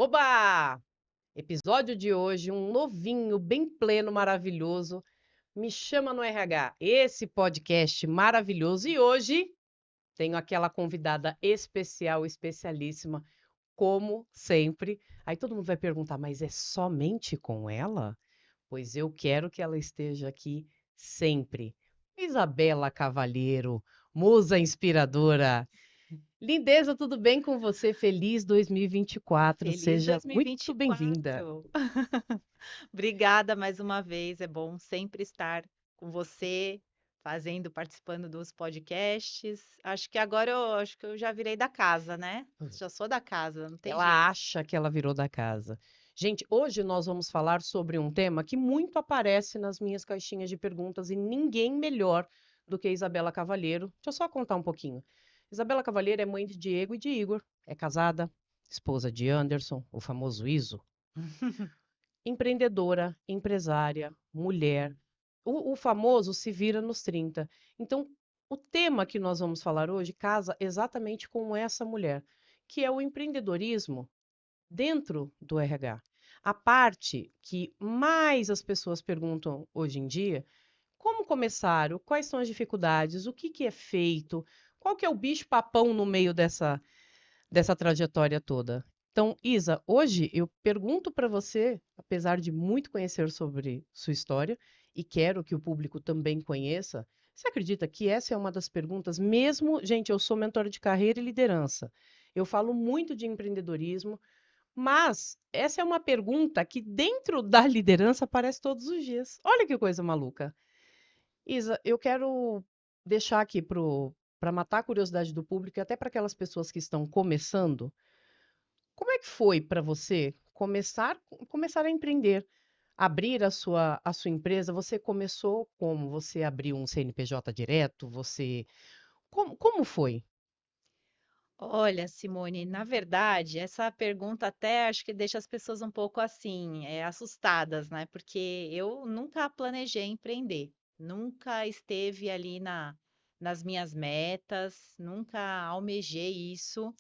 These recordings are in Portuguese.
Oba! Episódio de hoje, um novinho, bem pleno, maravilhoso. Me chama no RH, esse podcast maravilhoso. E hoje tenho aquela convidada especial, especialíssima, como sempre. Aí todo mundo vai perguntar, mas é somente com ela? Pois eu quero que ela esteja aqui sempre. Isabela Cavalheiro, musa inspiradora. Lindeza, tudo bem com você? Feliz 2024. Feliz Seja muito bem-vinda. 2024. Obrigada mais uma vez. É bom sempre estar com você, participando dos podcasts. Acho que eu já virei da casa, né? Já sou da casa, não tem Ela jeito. acha que ela virou da casa. Gente, hoje nós vamos falar sobre um tema que muito aparece nas minhas caixinhas de perguntas e ninguém melhor do que a Isabela Cavalheiro. Deixa eu só contar um pouquinho. Isabela Cavalheiro é mãe de Diego e de Igor, é casada, esposa de Anderson, o famoso Iso, empreendedora, empresária, mulher. O famoso se vira nos 30. Então, o tema que nós vamos falar hoje casa exatamente com essa mulher, que é o empreendedorismo dentro do RH. A parte que mais as pessoas perguntam hoje em dia, como começaram, quais são as dificuldades, o que, que é feito, qual que é o bicho-papão no meio dessa trajetória toda. Então, Isa, hoje eu pergunto para você, apesar de muito conhecer sobre sua história, e quero que o público também conheça, você acredita que essa é uma das perguntas, mesmo, gente, eu sou mentora de carreira e liderança. Eu falo muito de empreendedorismo, mas essa é uma pergunta que dentro da liderança aparece todos os dias. Olha que coisa maluca. Isa, eu quero deixar aqui para matar a curiosidade do público e até para aquelas pessoas que estão começando. Como é que foi para você começar a empreender, abrir a sua empresa? Você começou como? Você abriu um CNPJ direto? Você como foi? Olha, Simone, na verdade, essa pergunta até acho que deixa as pessoas um pouco assim, assustadas, né? Porque eu nunca planejei empreender, nunca esteve ali nas minhas metas, nunca almejei isso.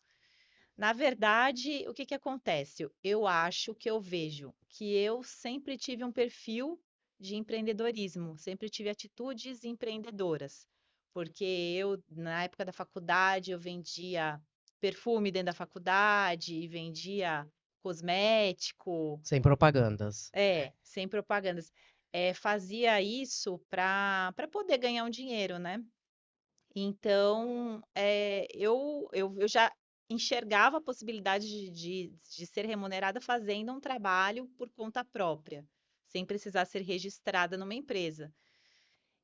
Na verdade, o que que acontece? Eu acho que eu vejo que eu sempre tive um perfil de empreendedorismo, sempre tive atitudes empreendedoras, porque eu, na época da faculdade, eu vendia perfume dentro da faculdade, e vendia cosmético, Sem propagandas. sem propagandas. Fazia isso para poder ganhar um dinheiro, né? Então, eu já enxergava a possibilidade de ser remunerada fazendo um trabalho por conta própria, sem precisar ser registrada numa empresa.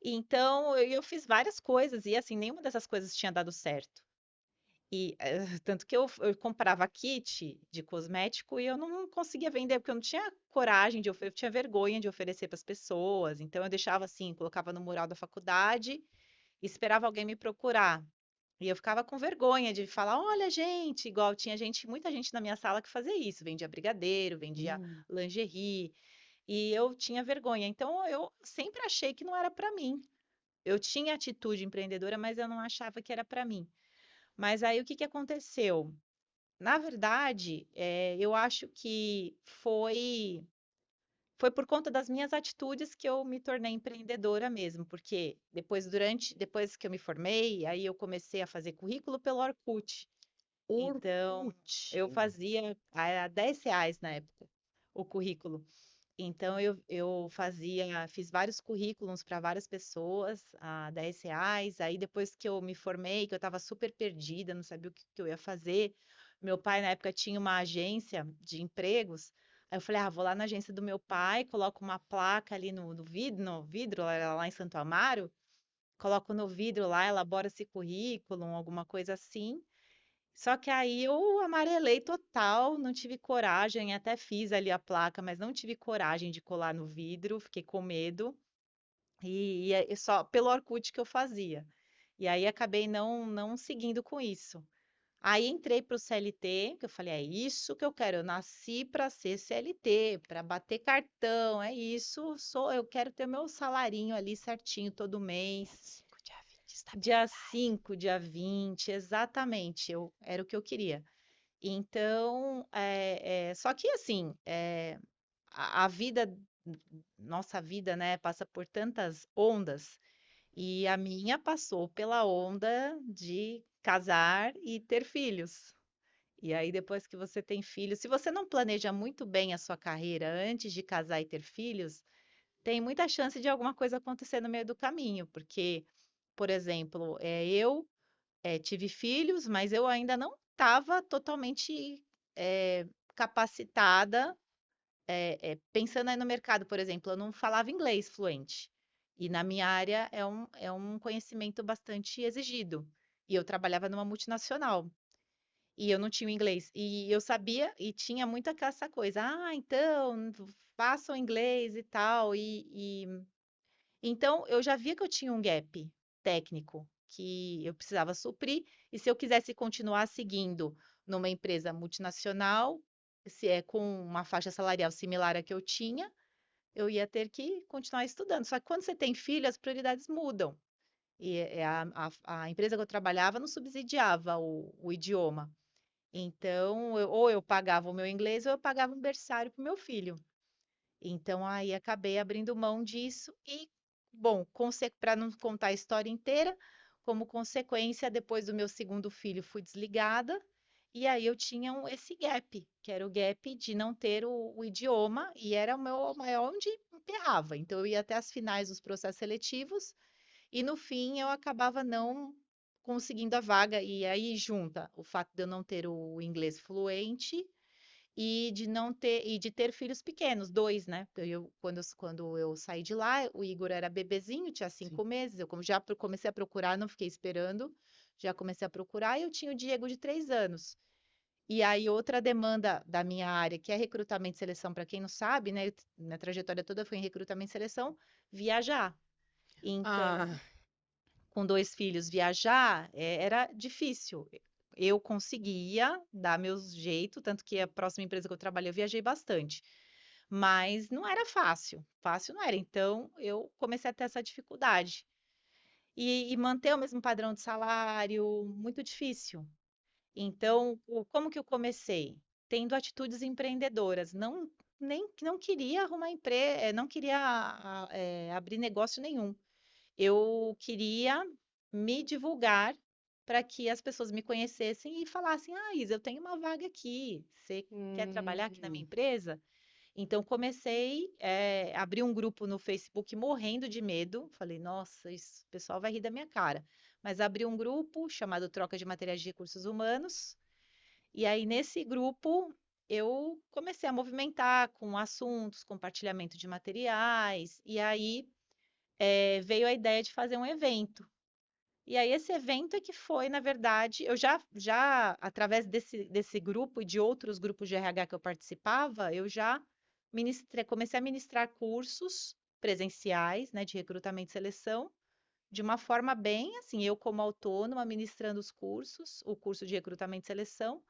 Então, eu fiz várias coisas e, assim, nenhuma dessas coisas tinha dado certo. Tanto que eu comprava kit de cosmético e eu não conseguia vender, porque eu não tinha coragem eu tinha vergonha de oferecer para as pessoas. Então, eu deixava assim, colocava no mural da faculdade e esperava alguém me procurar. E eu ficava com vergonha de falar, olha, gente, igual tinha gente, muita gente na minha sala que fazia isso, vendia brigadeiro, vendia Hum. lingerie, e eu tinha vergonha. Então eu sempre achei que não era para mim. Eu tinha atitude empreendedora, mas eu não achava que era para mim. Mas aí o que que aconteceu? Na verdade, eu acho que foi por conta das minhas atitudes que eu me tornei empreendedora mesmo, porque depois que eu me formei, aí eu comecei a fazer currículo pelo Orkut. Então, Orkut. eu fazia a R$ 10 na época o currículo. Então, fiz vários currículos para várias pessoas a R$ 10. Aí, depois que eu me formei, que eu estava super perdida, não sabia o que, que eu ia fazer. Meu pai, na época, tinha uma agência de empregos. Aí eu falei, vou lá na agência do meu pai, coloco uma placa ali no vidro, era lá em Santo Amaro, coloco no vidro lá, elaboro esse currículo, alguma coisa assim. Só que aí eu amarelei total, não tive coragem, até fiz ali a placa, mas não tive coragem de colar no vidro, fiquei com medo, e só pelo Orkut que eu fazia. E aí acabei não seguindo com isso. Aí entrei para o CLT, que eu falei, é isso que eu quero, eu nasci para ser CLT, para bater cartão, é isso, eu quero ter meu salarinho ali certinho todo mês. Dia 5, dia 20, Dia estabilidade. 5, dia 20, exatamente, era o que eu queria. Então, só que assim, a vida, nossa vida, né, passa por tantas ondas, e a minha passou pela onda de casar e ter filhos. E aí, depois que você tem filhos, se você não planeja muito bem a sua carreira antes de casar e ter filhos, tem muita chance de alguma coisa acontecer no meio do caminho, porque, por exemplo, eu tive filhos, mas eu ainda não estava totalmente capacitada. Pensando aí no mercado, por exemplo, eu não falava inglês fluente. E na minha área é um conhecimento bastante exigido. E eu trabalhava numa multinacional. E eu não tinha o inglês. E eu sabia, e tinha muito essa coisa, então, façam inglês e tal. Então, eu já via que eu tinha um gap técnico que eu precisava suprir, e se eu quisesse continuar seguindo numa empresa multinacional, se é com uma faixa salarial similar à que eu tinha, eu ia ter que continuar estudando. Só que quando você tem filho, as prioridades mudam. E a empresa que eu trabalhava não subsidiava o idioma. Então, ou eu pagava o meu inglês, ou eu pagava um berçário para o meu filho. Então, aí acabei abrindo mão disso e, bom, para não contar a história inteira, como consequência, depois do meu segundo filho, fui desligada. E aí eu tinha esse gap, que era o gap de não ter o idioma, e era o meu maior onde emperrava. Então, eu ia até as finais dos processos seletivos, e no fim eu acabava não conseguindo a vaga. E aí junta o fato de eu não ter o inglês fluente e de não ter e de ter filhos pequenos, dois, né? Quando eu saí de lá, o Igor era bebezinho, tinha Sim. 5 meses. Eu já comecei a procurar, não fiquei esperando, já comecei a procurar. E eu tinha o Diego de 3 anos. E aí outra demanda da minha área, que é recrutamento e seleção, para quem não sabe, né? Minha trajetória toda foi em recrutamento e seleção, viajar. Então, Ah, com 2 filhos, viajar era difícil. Eu conseguia dar meus jeitos, tanto que a próxima empresa que eu trabalhei, eu viajei bastante. Mas não era fácil, fácil não era. Então, eu comecei a ter essa dificuldade. E manter o mesmo padrão de salário, muito difícil. Então, como que eu comecei? Tendo atitudes empreendedoras. Não queria arrumar emprego, não queria abrir negócio nenhum. Eu queria me divulgar para que as pessoas me conhecessem e falassem: Ah, Isa, eu tenho uma vaga aqui. Você quer trabalhar aqui na minha hum, empresa? Então, comecei, abri um grupo no Facebook morrendo de medo. Falei: Nossa, o pessoal vai rir da minha cara. Mas abri um grupo chamado Troca de Materiais de Recursos Humanos. E aí, nesse grupo, eu comecei a movimentar com assuntos, compartilhamento de materiais. E aí, veio a ideia de fazer um evento. E aí esse evento é que foi, na verdade, eu já através desse grupo e de outros grupos de RH que eu participava, eu já comecei a ministrar cursos presenciais, né, de recrutamento e seleção, de uma forma bem assim, eu como autônoma ministrando os cursos, o curso de recrutamento e seleção,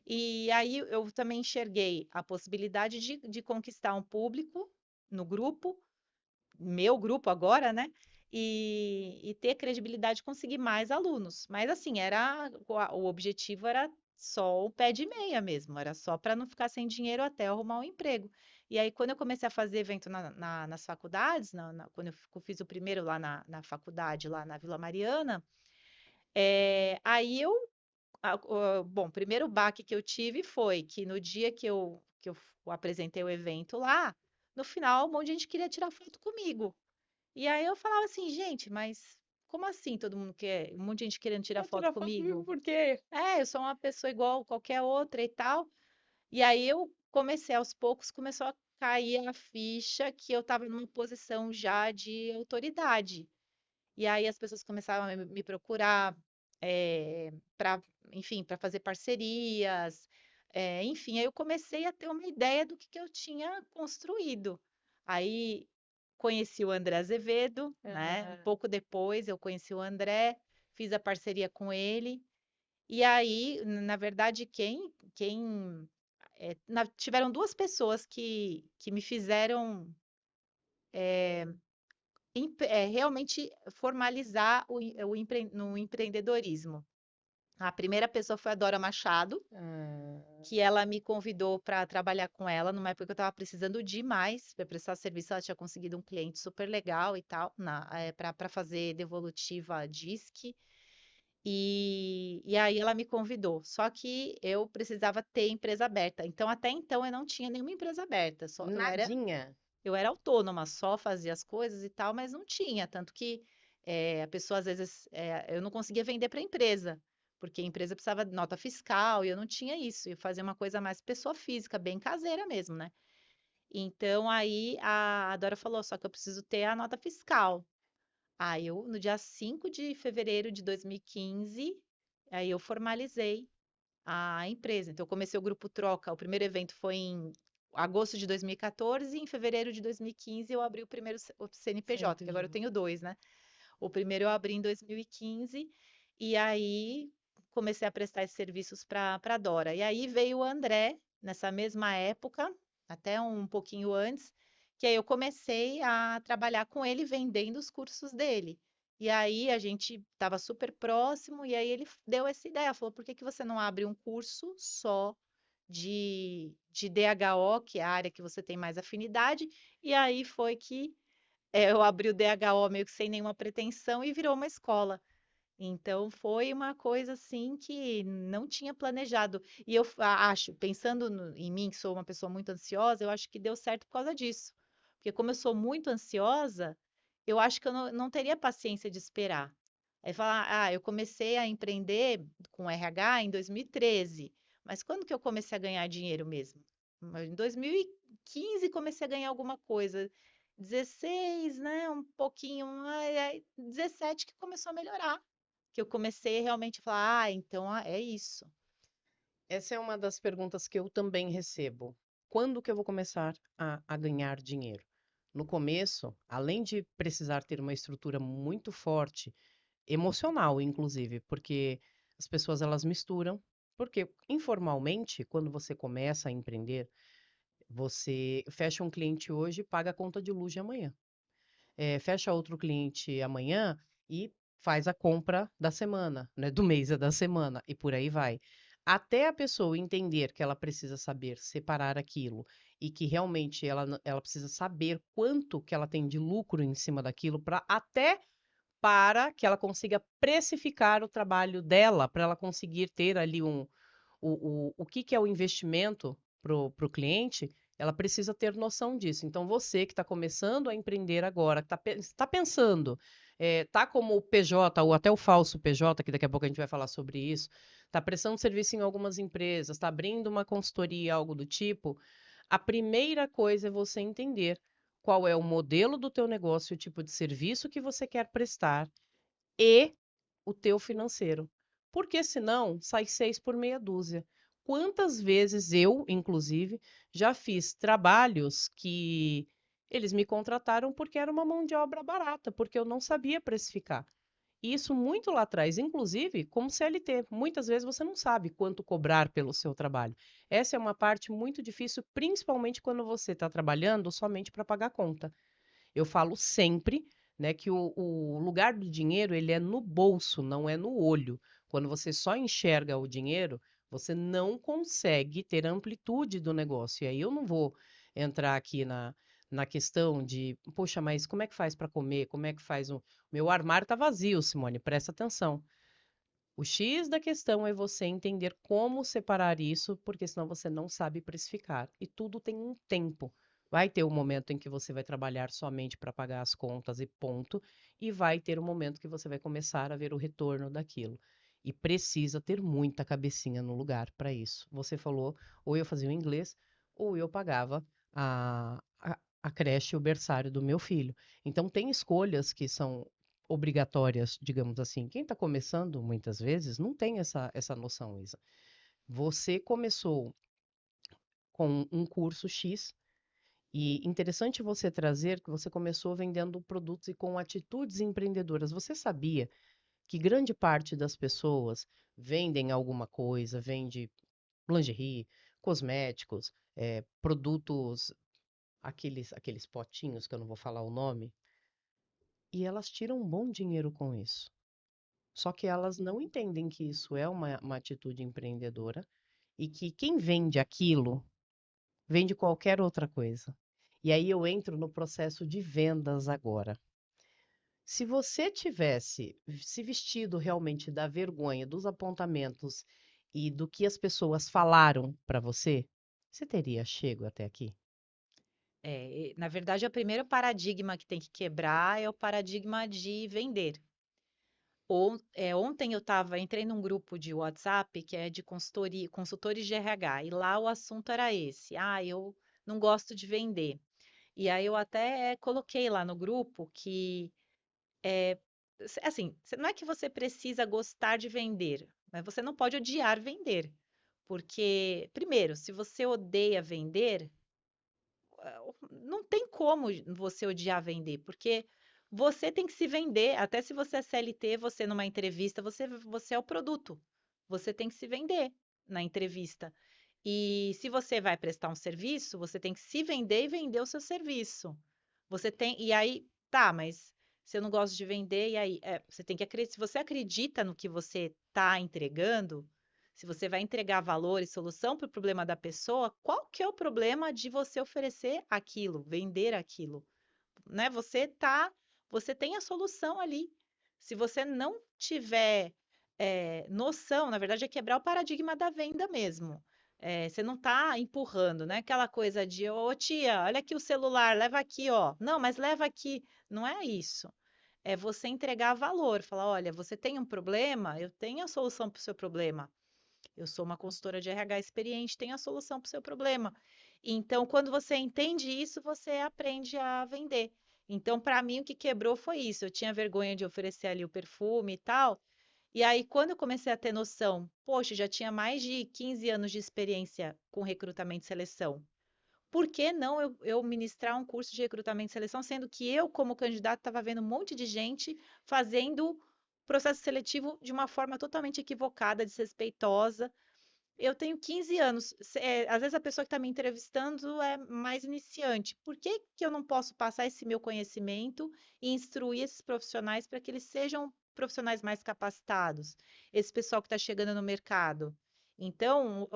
e aí eu também enxerguei a possibilidade de conquistar um público no grupo, meu grupo agora, né? E ter credibilidade de conseguir mais alunos. Mas assim, o objetivo era só o pé de meia mesmo, era só para não ficar sem dinheiro até eu arrumar um emprego. E aí, quando eu comecei a fazer evento nas faculdades, quando eu fiz o primeiro lá na faculdade, lá na Vila Mariana, aí bom, o primeiro baque que eu tive foi que no dia que eu apresentei o evento lá, no final, um monte de gente queria tirar foto comigo. E aí eu falava assim, gente, mas como assim todo mundo quer, um monte de gente querendo tirar quer foto tirar foto comigo comigo? por quê? Eu sou uma pessoa igual qualquer outra e tal. E aí eu comecei aos poucos, começou a cair a ficha que eu estava numa posição já de autoridade. E aí as pessoas começaram a me procurar para, enfim, para fazer parcerias. Enfim, aí eu comecei a ter uma ideia do que eu tinha construído. Aí conheci o André Azevedo, né? Um Ah, pouco depois eu conheci o André, fiz a parceria com ele. E aí, na verdade, tiveram duas pessoas que me fizeram realmente formalizar no empreendedorismo. A primeira pessoa foi a Dora Machado, que ela me convidou para trabalhar com ela numa época que eu estava precisando demais para prestar serviço. Ela tinha conseguido um cliente super legal e tal, para fazer devolutiva DISC. E aí ela me convidou. Só que eu precisava ter empresa aberta. Então, até então, eu não tinha nenhuma empresa aberta. Nadinha. Eu era autônoma, só fazia as coisas e tal, mas não tinha. Tanto que a pessoa, às vezes, eu não conseguia vender para a empresa, porque a empresa precisava de nota fiscal e eu não tinha isso. Eu fazia uma coisa mais pessoa física, bem caseira mesmo, né? Então, aí a Dora falou: só que eu preciso ter a nota fiscal. Aí eu, no dia 5 de fevereiro de 2015, aí eu formalizei a empresa. Então, eu comecei o Grupo Troca. O primeiro evento foi em agosto de 2014, e em fevereiro de 2015 eu abri o primeiro o CNPJ, que agora eu CNPJ. tenho dois, né? O primeiro eu abri em 2015 e aí comecei a prestar esses serviços para a Dora. E aí veio o André, nessa mesma época, até um pouquinho antes, que aí eu comecei a trabalhar com ele vendendo os cursos dele. E aí a gente estava super próximo, e aí ele deu essa ideia, falou, por que que você não abre um curso só de DHO, que é a área que você tem mais afinidade? E aí foi que eu abri o DHO meio que sem nenhuma pretensão e virou uma escola. Então foi uma coisa assim que não tinha planejado. E eu acho, pensando em mim, que sou uma pessoa muito ansiosa, eu acho que deu certo por causa disso. Porque como eu sou muito ansiosa, eu acho que eu não teria paciência de esperar. Aí falar, eu comecei a empreender com RH em 2013, mas quando que eu comecei a ganhar dinheiro mesmo? Em 2015 comecei a ganhar alguma coisa. 16, né? Um pouquinho, aí 17 que começou a melhorar, que eu comecei realmente a falar, então é isso. Essa é uma das perguntas que eu também recebo. Quando que eu vou começar a ganhar dinheiro? No começo, além de precisar ter uma estrutura muito forte, emocional, inclusive, porque as pessoas elas misturam, porque informalmente, quando você começa a empreender, você fecha um cliente hoje e paga a conta de luz de amanhã. Fecha outro cliente amanhã e faz a compra da semana, né, do mês, da semana, e por aí vai. Até a pessoa entender que ela precisa saber separar aquilo e que realmente ela precisa saber quanto que ela tem de lucro em cima daquilo para que ela consiga precificar o trabalho dela, para ela conseguir ter ali o que que é o investimento para o cliente, ela precisa ter noção disso. Então, você que está começando a empreender agora, que está pensando, está como o PJ, ou até o falso PJ, que daqui a pouco a gente vai falar sobre isso, está prestando serviço em algumas empresas, está abrindo uma consultoria, algo do tipo, a primeira coisa é você entender qual é o modelo do teu negócio, o tipo de serviço que você quer prestar e o teu financeiro. Porque senão sai 6 por meia dúzia. Quantas vezes eu, inclusive, já fiz trabalhos que eles me contrataram porque era uma mão de obra barata, porque eu não sabia precificar. Isso muito lá atrás, inclusive como CLT. Muitas vezes você não sabe quanto cobrar pelo seu trabalho. Essa é uma parte muito difícil, principalmente quando você está trabalhando somente para pagar conta. Eu falo sempre, né, que o lugar do dinheiro ele é no bolso, não é no olho. Quando você só enxerga o dinheiro, você não consegue ter amplitude do negócio. E aí eu não vou entrar aqui na questão de, poxa, mas como é que faz para comer? Como é que faz o meu armário está vazio, Simone, presta atenção. O X da questão é você entender como separar isso, porque senão você não sabe precificar. E tudo tem um tempo. Vai ter um momento em que você vai trabalhar somente para pagar as contas e ponto, e vai ter um momento que você vai começar a ver o retorno daquilo. E precisa ter muita cabecinha no lugar para isso. Você falou, ou eu fazia o inglês, ou eu pagava a creche, o berçário do meu filho. Então, tem escolhas que são obrigatórias, digamos assim. Quem está começando, muitas vezes, não tem essa noção, Isa. Você começou com um curso X, e interessante você trazer que você começou vendendo produtos e com atitudes empreendedoras. Você sabia que grande parte das pessoas vendem alguma coisa, vende lingerie, cosméticos, produtos, aqueles potinhos que eu não vou falar o nome, e elas tiram um bom dinheiro com isso. Só que elas não entendem que isso é uma atitude empreendedora e que quem vende aquilo vende qualquer outra coisa. E aí eu entro no processo de vendas agora. Se você tivesse se vestido realmente da vergonha, dos apontamentos e do que as pessoas falaram para você, você teria chego até aqui? Na verdade, o primeiro paradigma que tem que quebrar é o paradigma de vender. Ontem entrei num grupo de WhatsApp que é de consultoria, consultores de RH, e lá o assunto era esse. Ah, eu não gosto de vender. E aí eu até coloquei lá no grupo que assim, não é que você precisa gostar de vender, mas você não pode odiar vender. Porque, primeiro, se você odeia vender, não tem como você odiar vender, porque você tem que se vender. Até se você é CLT, você numa entrevista, você é o produto. Você tem que se vender na entrevista. E se você vai prestar um serviço, você tem que se vender e vender o seu serviço. E aí, tá, mas se eu não gosto de vender, e aí, você tem que acreditar, se você acredita no que você está entregando, se você vai entregar valor e solução para o problema da pessoa, qual que é o problema de você oferecer aquilo, vender aquilo, né? Você tem a solução ali. Se você não tiver noção, na verdade, é quebrar o paradigma da venda mesmo. Você não está empurrando, né? Aquela coisa de, ô tia, olha aqui o celular, leva aqui, ó. Não, mas leva aqui. Não é isso. É você entregar valor, falar, olha, você tem um problema, eu tenho a solução para o seu problema. Eu sou uma consultora de RH experiente, tenho a solução para o seu problema. Então, quando você entende isso, você aprende a vender. Então, para mim, o que quebrou foi isso. Eu tinha vergonha de oferecer ali o perfume e tal. E aí, quando eu comecei a ter noção, poxa, já tinha mais de 15 anos de experiência com recrutamento e seleção. Por que não eu ministrar um curso de recrutamento e seleção, sendo que eu, como candidato, estava vendo um monte de gente fazendo processo seletivo de uma forma totalmente equivocada, desrespeitosa. Eu tenho 15 anos. Às vezes a pessoa que está me entrevistando é mais iniciante. Por que que eu não posso passar esse meu conhecimento e instruir esses profissionais para que eles sejam profissionais mais capacitados? Esse pessoal que está chegando no mercado. Então,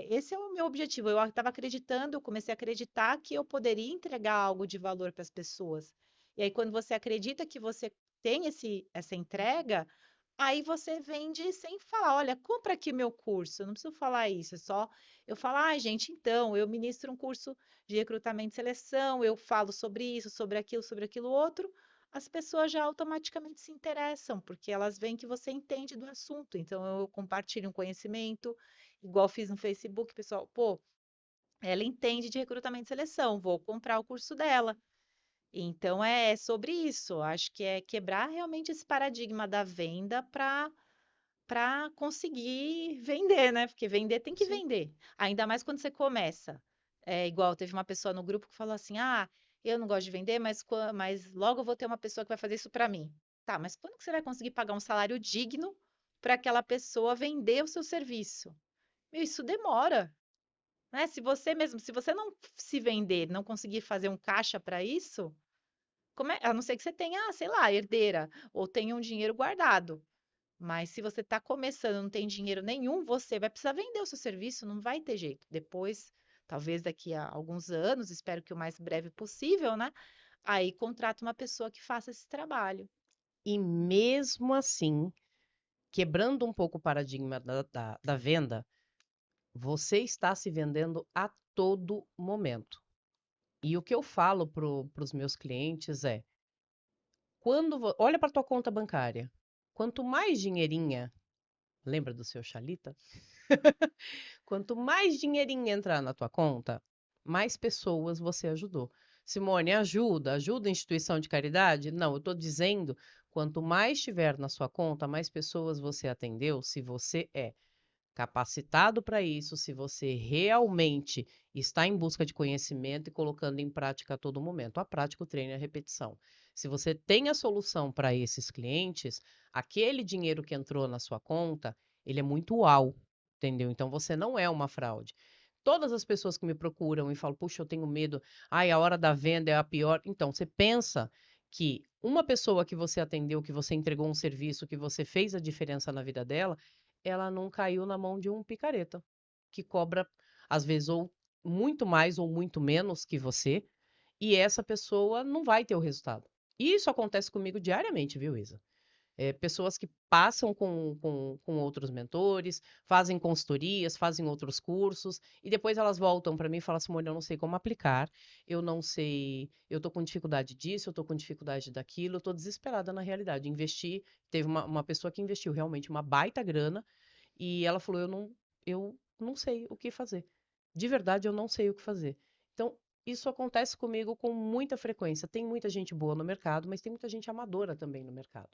esse é o meu objetivo. Eu estava acreditando, eu comecei a acreditar que eu poderia entregar algo de valor para as pessoas. E aí, quando você acredita que você tem essa entrega, aí você vende sem falar, olha, compra aqui meu curso. Eu não preciso falar isso, é só eu falar, ai, gente, então, eu ministro um curso de recrutamento e seleção, eu falo sobre isso, sobre aquilo outro. As pessoas já automaticamente se interessam, porque elas veem que você entende do assunto. Então, eu compartilho um conhecimento, igual fiz no Facebook, pessoal, pô, ela entende de recrutamento e seleção, vou comprar o curso dela. Então é sobre isso. Acho que é quebrar realmente esse paradigma da venda para conseguir vender, né? Porque vender tem que Sim. vender. Ainda mais quando você começa. É igual, teve uma pessoa no grupo que falou assim: Ah, eu não gosto de vender, mas logo eu vou ter uma pessoa que vai fazer isso para mim. Tá, mas quando que você vai conseguir pagar um salário digno para aquela pessoa vender o seu serviço? Meu, isso demora, né? Se você não se vender, não conseguir fazer um caixa para isso, a não ser que você tenha, sei lá, herdeira ou tenha um dinheiro guardado. Mas se você está começando, não tem dinheiro nenhum, você vai precisar vender o seu serviço, não vai ter jeito. Depois, talvez daqui a alguns anos, espero que o mais breve possível, né? Aí contrata uma pessoa que faça esse trabalho. E mesmo assim, quebrando um pouco o paradigma da venda, você está se vendendo a todo momento. E o que eu falo para os meus clientes é: olha para tua conta bancária, quanto mais dinheirinha, lembra do seu Xalita? Quanto mais dinheirinho entrar na tua conta, mais pessoas você ajudou. Simone, ajuda a instituição de caridade? Não, eu estou dizendo, quanto mais tiver na sua conta, mais pessoas você atendeu, se você é capacitado para isso, se você realmente está em busca de conhecimento e colocando em prática a todo momento. A prática, o treino e a repetição. Se você tem a solução para esses clientes, aquele dinheiro que entrou na sua conta, ele é muito uau, entendeu? Então você não é uma fraude. Todas as pessoas que me procuram e falam, puxa, eu tenho medo, ai, a hora da venda é a pior. Então, você pensa que uma pessoa que você atendeu, que você entregou um serviço, que você fez a diferença na vida dela, ela não caiu na mão de um picareta. que cobra, às vezes, ou muito mais ou muito menos que você, e essa pessoa não vai ter o resultado. E isso acontece comigo diariamente, viu, Isa? Pessoas que passam com outros mentores, fazem consultorias, fazem outros cursos, e depois elas voltam para mim e falam assim: Simone, eu não sei como aplicar, eu não sei, eu tô com dificuldade disso, eu tô com dificuldade daquilo, eu tô desesperada na realidade. Investi, teve uma pessoa que investiu realmente uma baita grana, e ela falou: eu não sei o que fazer. De verdade, eu não sei o que fazer. Então, isso acontece comigo com muita frequência. Tem muita gente boa no mercado, mas tem muita gente amadora também no mercado.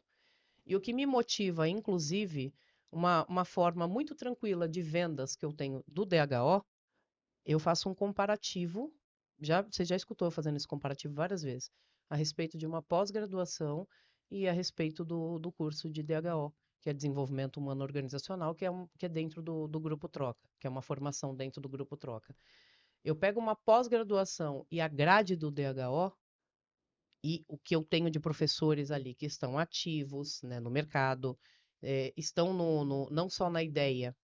E o que me motiva, inclusive, uma forma muito tranquila de vendas que eu tenho do DHO, eu faço um comparativo. Você já escutou eu fazendo esse comparativo várias vezes, a respeito de uma pós-graduação e a respeito do curso de DHO, que é Desenvolvimento Humano Organizacional, que é dentro do Grupo Troca, que é uma formação dentro do Grupo Troca. Eu pego uma pós-graduação e a grade do DHO, e o que eu tenho de professores ali que estão ativos, né, no mercado, estão não só na ideia,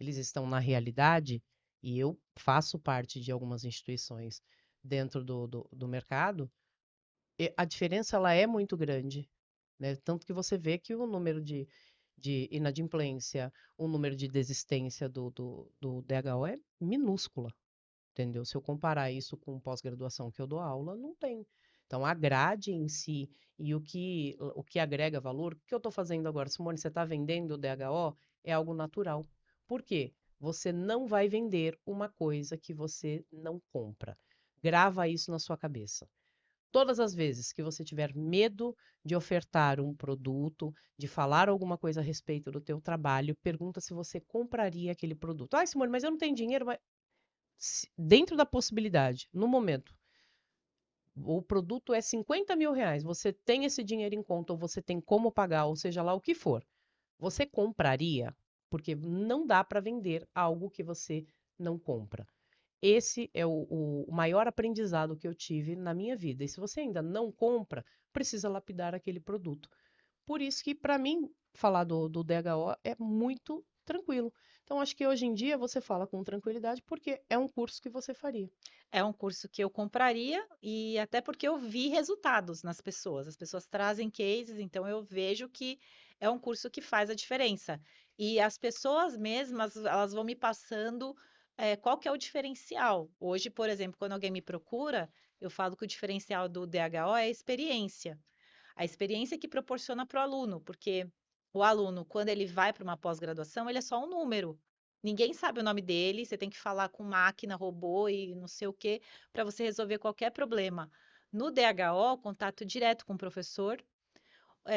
eles estão na realidade, e eu faço parte de algumas instituições dentro do mercado, a diferença ela é muito grande, né? Tanto que você vê que o número de inadimplência, o número de desistência do DHO é minúscula. Entendeu? Se eu comparar isso com pós-graduação que eu dou aula, não tem. Então, a grade em si e o que agrega valor, o que eu estou fazendo agora? Simone, você está vendendo o DHO? É algo natural. Por quê? Você não vai vender uma coisa que você não compra. Grava isso na sua cabeça. Todas as vezes que você tiver medo de ofertar um produto, de falar alguma coisa a respeito do teu trabalho, pergunta se você compraria aquele produto. Ah, Simone, mas eu não tenho dinheiro. Dentro da possibilidade, no momento, o produto é 50 mil reais, você tem esse dinheiro em conta, ou você tem como pagar, ou seja lá o que for, você compraria? Porque não dá para vender algo que você não compra. Esse é o maior aprendizado que eu tive na minha vida. E se você ainda não compra, precisa lapidar aquele produto. Por isso que, para mim, falar do DHO é muito tranquilo. Então, acho que hoje em dia você fala com tranquilidade porque é um curso que você faria. É um curso que eu compraria e até porque eu vi resultados nas pessoas. As pessoas trazem cases, então eu vejo que é um curso que faz a diferença. E as pessoas mesmas, elas vão me passando, qual que é o diferencial. Hoje, por exemplo, quando alguém me procura, eu falo que o diferencial do DHO é a experiência. A experiência que proporciona para o aluno, porque o aluno, quando ele vai para uma pós-graduação, ele é só um número. Ninguém sabe o nome dele, você tem que falar com máquina, robô e não sei o quê, para você resolver qualquer problema. No DHO, contato direto com o professor.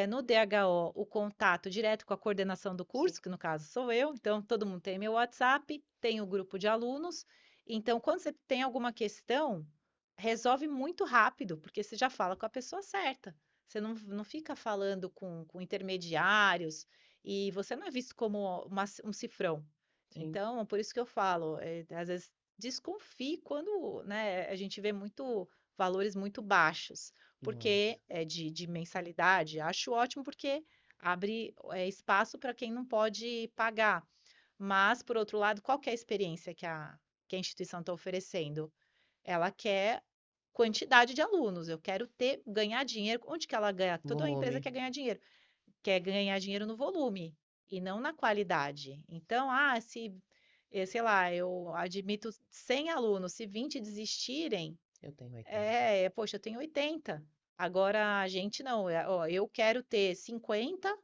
No DHO, o contato direto com a coordenação do Sim. curso, que no caso sou eu, então todo mundo tem meu WhatsApp, tem o grupo de alunos. Então, quando você tem alguma questão, resolve muito rápido, porque você já fala com a pessoa certa. Você não fica falando com intermediários e você não é visto como um cifrão. Sim, Então, por isso que eu falo, às vezes desconfie quando, né, a gente vê muito valores muito baixos, muito. porque é de mensalidade. Acho ótimo porque abre espaço para quem não pode pagar. Mas, por outro lado, qual que é a experiência que a instituição está oferecendo? Ela quer quantidade de alunos. Eu quero ganhar dinheiro. Onde que ela ganha? Toda empresa Volume. quer ganhar dinheiro. Quer ganhar dinheiro no volume e não na qualidade. Então, se, sei lá, eu admito 100 alunos, se 20 desistirem, Eu tenho 80. poxa, eu tenho 80. Agora, a gente não. Ó, eu quero ter 50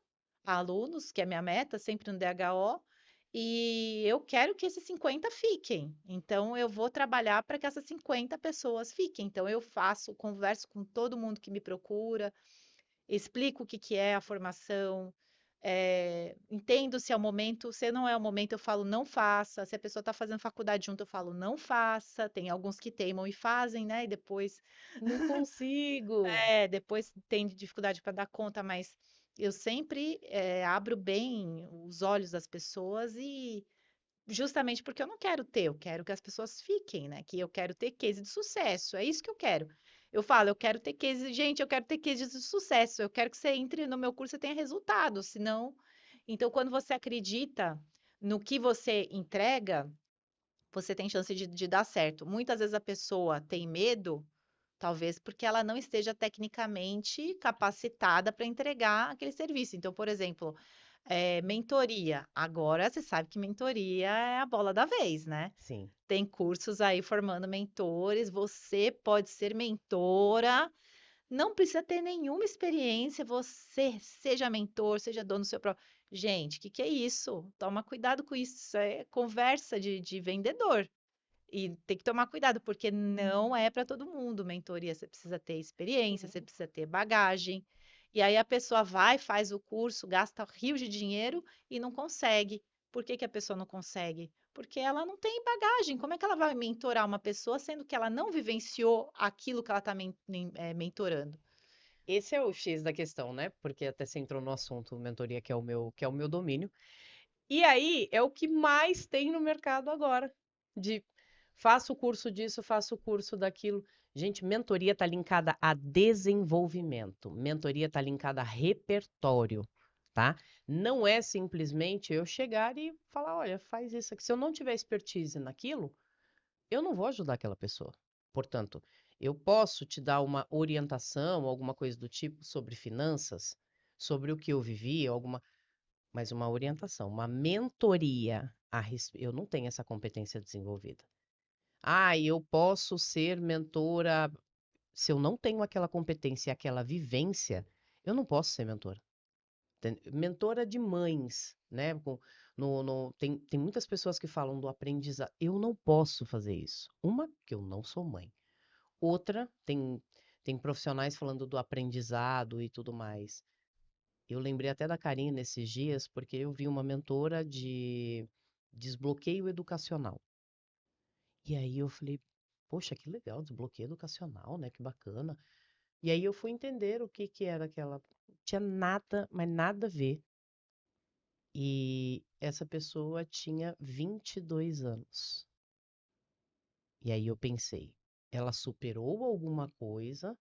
alunos, que é a minha meta, sempre no DHO, e eu quero que esses 50 fiquem. Então, eu vou trabalhar para que essas 50 pessoas fiquem. Então, eu converso com todo mundo que me procura, explico o que que é a formação, entendo se é o momento, se não é o momento, eu falo não faça, se a pessoa está fazendo faculdade junto, eu falo não faça, tem alguns que teimam e fazem, né? E Não consigo. depois tem dificuldade para dar conta, mas eu sempre abro bem os olhos das pessoas e justamente porque eu quero que as pessoas fiquem, né? Que eu quero ter case de sucesso, é isso que eu quero. Eu falo, eu quero ter case, gente, eu quero ter case de sucesso, eu quero que você entre no meu curso e tenha resultado, senão. Então, quando você acredita no que você entrega, você tem chance de dar certo. Muitas vezes a pessoa tem medo, talvez porque ela não esteja tecnicamente capacitada para entregar aquele serviço. Então, por exemplo, mentoria. Agora você sabe que mentoria é a bola da vez, né? Sim. Tem cursos aí formando mentores, você pode ser mentora, não precisa ter nenhuma experiência, você seja mentor, seja dono do seu próprio. Gente, o que que é isso? Toma cuidado com isso, isso é conversa de vendedor. E tem que tomar cuidado, porque não é para todo mundo mentoria. Você precisa ter experiência, você Uhum. precisa ter bagagem. E aí a pessoa vai, faz o curso, gasta rios de dinheiro e não consegue. Por que que a pessoa não consegue? Porque ela não tem bagagem. Como é que ela vai mentorar uma pessoa sendo que ela não vivenciou aquilo que ela está mentorando? Esse é o X da questão, né? Porque até você entrou no assunto mentoria, que é o meu domínio. E aí é o que mais tem no mercado agora. De faço o curso disso, faço o curso daquilo. Gente, mentoria está linkada a desenvolvimento. Mentoria está linkada a repertório, tá? Não é simplesmente eu chegar e falar, olha, faz isso aqui. Se eu não tiver expertise naquilo, eu não vou ajudar aquela pessoa. Portanto, eu posso te dar uma orientação, alguma coisa do tipo sobre finanças, sobre o que eu vivi, mas uma orientação, uma mentoria eu não tenho essa competência desenvolvida. Ah, eu posso ser mentora. Se eu não tenho aquela competência, aquela vivência, eu não posso ser mentora. Mentora de mães, né? Tem muitas pessoas que falam do aprendizado. Eu não posso fazer isso. Uma, que eu não sou mãe. Outra, tem profissionais falando do aprendizado e tudo mais. Eu lembrei até da Karina nesses dias, porque eu vi uma mentora de desbloqueio educacional. E aí eu falei, poxa, que legal, desbloqueio educacional, né? Que bacana. E aí eu fui entender o que que era aquela. Tinha nada, mas nada a ver. E essa pessoa tinha 22 anos. E aí eu pensei, ela superou alguma coisa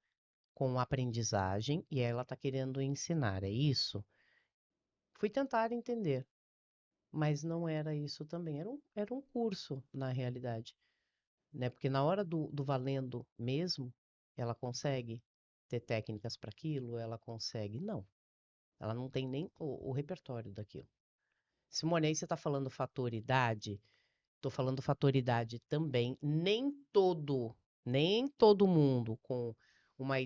com aprendizagem e ela está querendo ensinar, é isso? Fui tentar entender. Mas não era isso também, era um curso, na realidade, né? Porque na hora do valendo mesmo, ela consegue ter técnicas para aquilo, ela consegue. Não, ela não tem nem o repertório daquilo. Simone, aí você está falando fator idade, estou falando fator idade também. Nem todo mundo com uma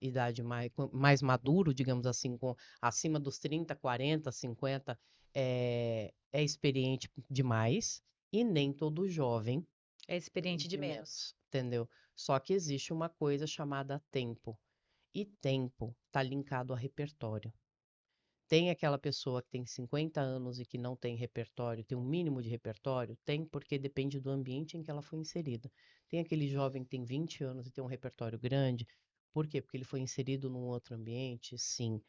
idade mais maduro, digamos assim, acima dos 30, 40, 50, é experiente demais, e nem todo jovem É experiente de de menos. menos, entendeu? Só que existe uma coisa chamada tempo, e tempo está linkado a repertório. Tem aquela pessoa que tem 50 anos e que não tem repertório, tem um mínimo de repertório? Tem, porque depende do ambiente em que ela foi inserida. Tem aquele jovem que tem 20 anos e tem um repertório grande. Por quê? Porque ele foi inserido num outro ambiente? Sim.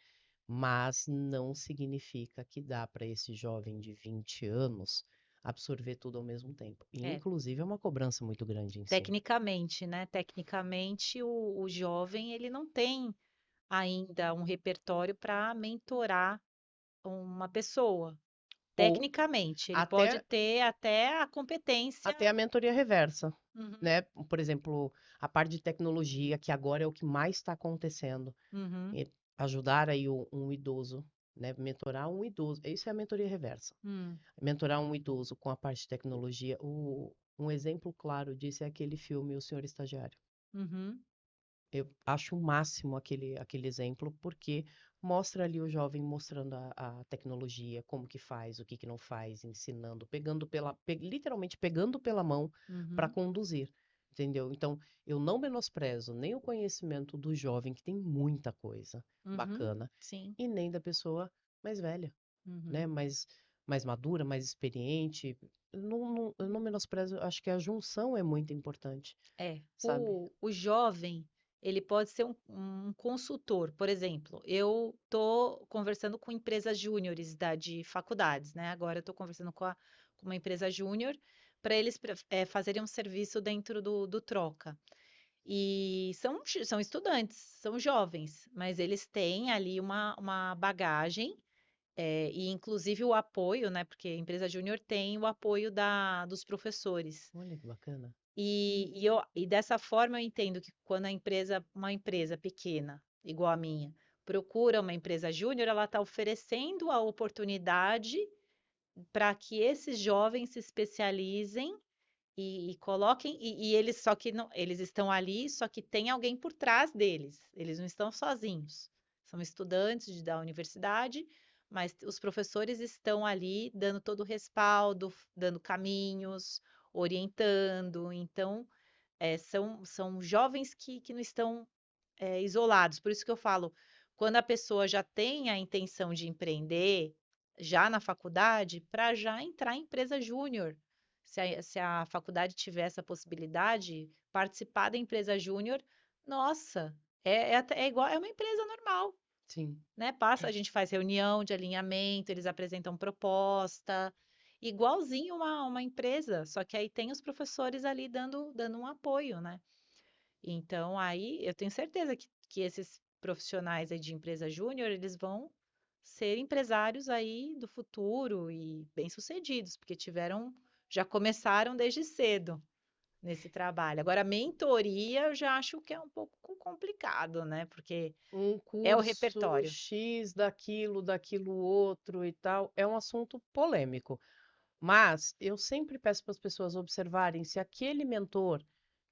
Mas não significa que dá para esse jovem de 20 anos absorver tudo ao mesmo tempo. E, É, inclusive, é uma cobrança muito grande em cima. tecnicamente, né? Tecnicamente, o jovem, ele não tem ainda um repertório para mentorar uma pessoa. Ou Tecnicamente, ele pode até, ter até a competência. até a mentoria reversa. Uhum, Né? Por exemplo, a parte de tecnologia, que agora é o que mais está acontecendo. uhum, E ajudar aí um idoso, né? Mentorar um idoso. Isso é a mentoria reversa. hum, Mentorar um idoso com a parte de tecnologia. Um exemplo claro disso é aquele filme O Senhor Estagiário. uhum, Eu acho o máximo aquele exemplo, porque mostra ali o jovem mostrando a tecnologia, como que faz, o que que não faz, ensinando, literalmente pegando pela mão para uhum, conduzir, entendeu? Então, eu não menosprezo nem o conhecimento do jovem, que tem muita coisa uhum, bacana, sim, e nem da pessoa mais velha, né? uhum. Mais madura, mais experiente. Eu não menosprezo, acho que a junção é muito importante, É, sabe? o jovem, ele pode ser um consultor. Por exemplo, eu estou conversando com empresas júniores de faculdades, né? Agora eu estou conversando com uma empresa júnior para eles fazerem um serviço dentro do Troca. E são estudantes, são jovens, mas eles têm ali uma bagagem E inclusive o apoio, né? Porque a empresa júnior tem o apoio dos professores. Olha que bacana. E dessa forma eu entendo que quando uma empresa pequena, igual a minha, procura uma empresa júnior, ela está oferecendo a oportunidade para que esses jovens se especializem e coloquem, e eles só que não, eles estão ali, só que tem alguém por trás deles. Eles não estão sozinhos. São estudantes da universidade, mas os professores estão ali dando todo o respaldo, dando caminhos, orientando. Então, são jovens que não estão isolados. Por isso que eu falo, quando a pessoa já tem a intenção de empreender, já na faculdade, para já entrar em empresa júnior. Se a faculdade tiver essa possibilidade, participar da empresa júnior, nossa, é igual, é uma empresa normal, Sim. né? A gente faz reunião de alinhamento, eles apresentam proposta, igualzinho uma empresa, só que aí tem os professores ali dando um apoio, né? Então, aí eu tenho certeza que esses profissionais aí de empresa júnior, eles vão ser empresários aí do futuro e bem-sucedidos, porque já começaram desde cedo nesse trabalho. Agora, mentoria eu já acho que é um pouco complicado, né? Porque Um é o curso repertório. X daquilo outro e tal, é um assunto polêmico. Mas eu sempre peço para as pessoas observarem se aquele mentor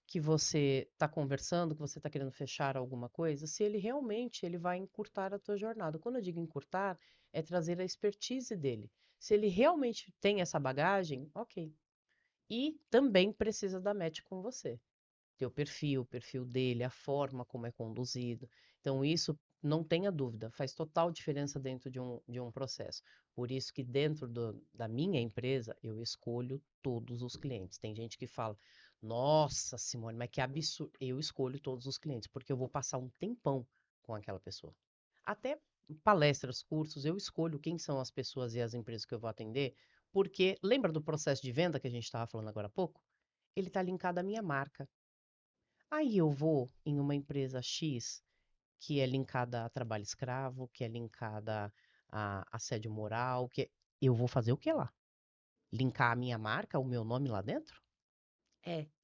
que você está conversando, que você está querendo fechar alguma coisa, se ele realmente ele vai encurtar a tua jornada. Quando eu digo encurtar, é trazer a expertise dele. Se ele realmente tem essa bagagem, ok. E também precisa dar match com você. Teu perfil, o perfil dele, a forma como é conduzido. Então, isso não tenha dúvida, faz total diferença dentro de um processo. Por isso que dentro da minha empresa, eu escolho todos os clientes. Tem gente que fala, nossa, Simone, mas que absurdo. Eu escolho todos os clientes, porque eu vou passar um tempão com aquela pessoa. Até palestras, cursos, eu escolho quem são as pessoas e as empresas que eu vou atender, porque lembra do processo de venda que a gente estava falando agora há pouco? Ele está linkado à minha marca. Aí eu vou em uma empresa X que é linkada a trabalho escravo, que é linkada a assédio moral, eu vou fazer o que lá? Linkar a minha marca, o meu nome lá dentro?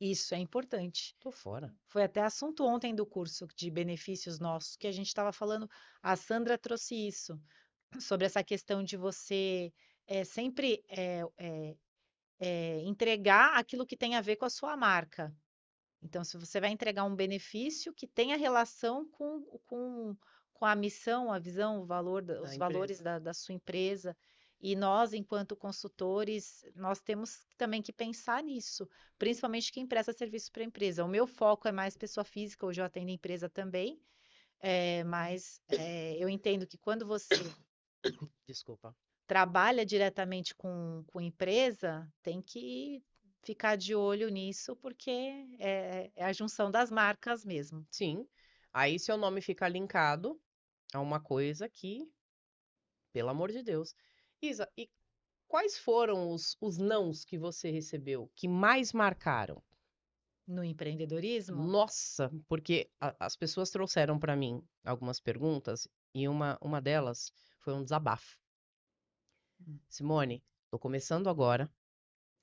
Isso é importante. Tô fora. Foi até assunto ontem do curso de benefícios nossos, que a gente estava falando, a Sandra trouxe isso, sobre essa questão de você sempre entregar aquilo que tem a ver com a sua marca. Então, se você vai entregar um benefício que tenha relação com a missão, a visão, Da os empresa. valores da sua empresa. E nós, enquanto consultores, nós temos também que pensar nisso, principalmente quem presta serviço para a empresa. O meu foco é mais pessoa física, hoje eu atendo empresa também, mas eu entendo que quando você Desculpa. trabalha diretamente com empresa, tem que ficar de olho nisso, porque é a junção das marcas mesmo. Sim. Aí seu nome fica linkado a uma coisa que, pelo amor de Deus. Isa, e quais foram os nãos que você recebeu que mais marcaram? No empreendedorismo, Nossa, porque as pessoas trouxeram para mim algumas perguntas e uma delas foi um desabafo. Simone, estou começando agora.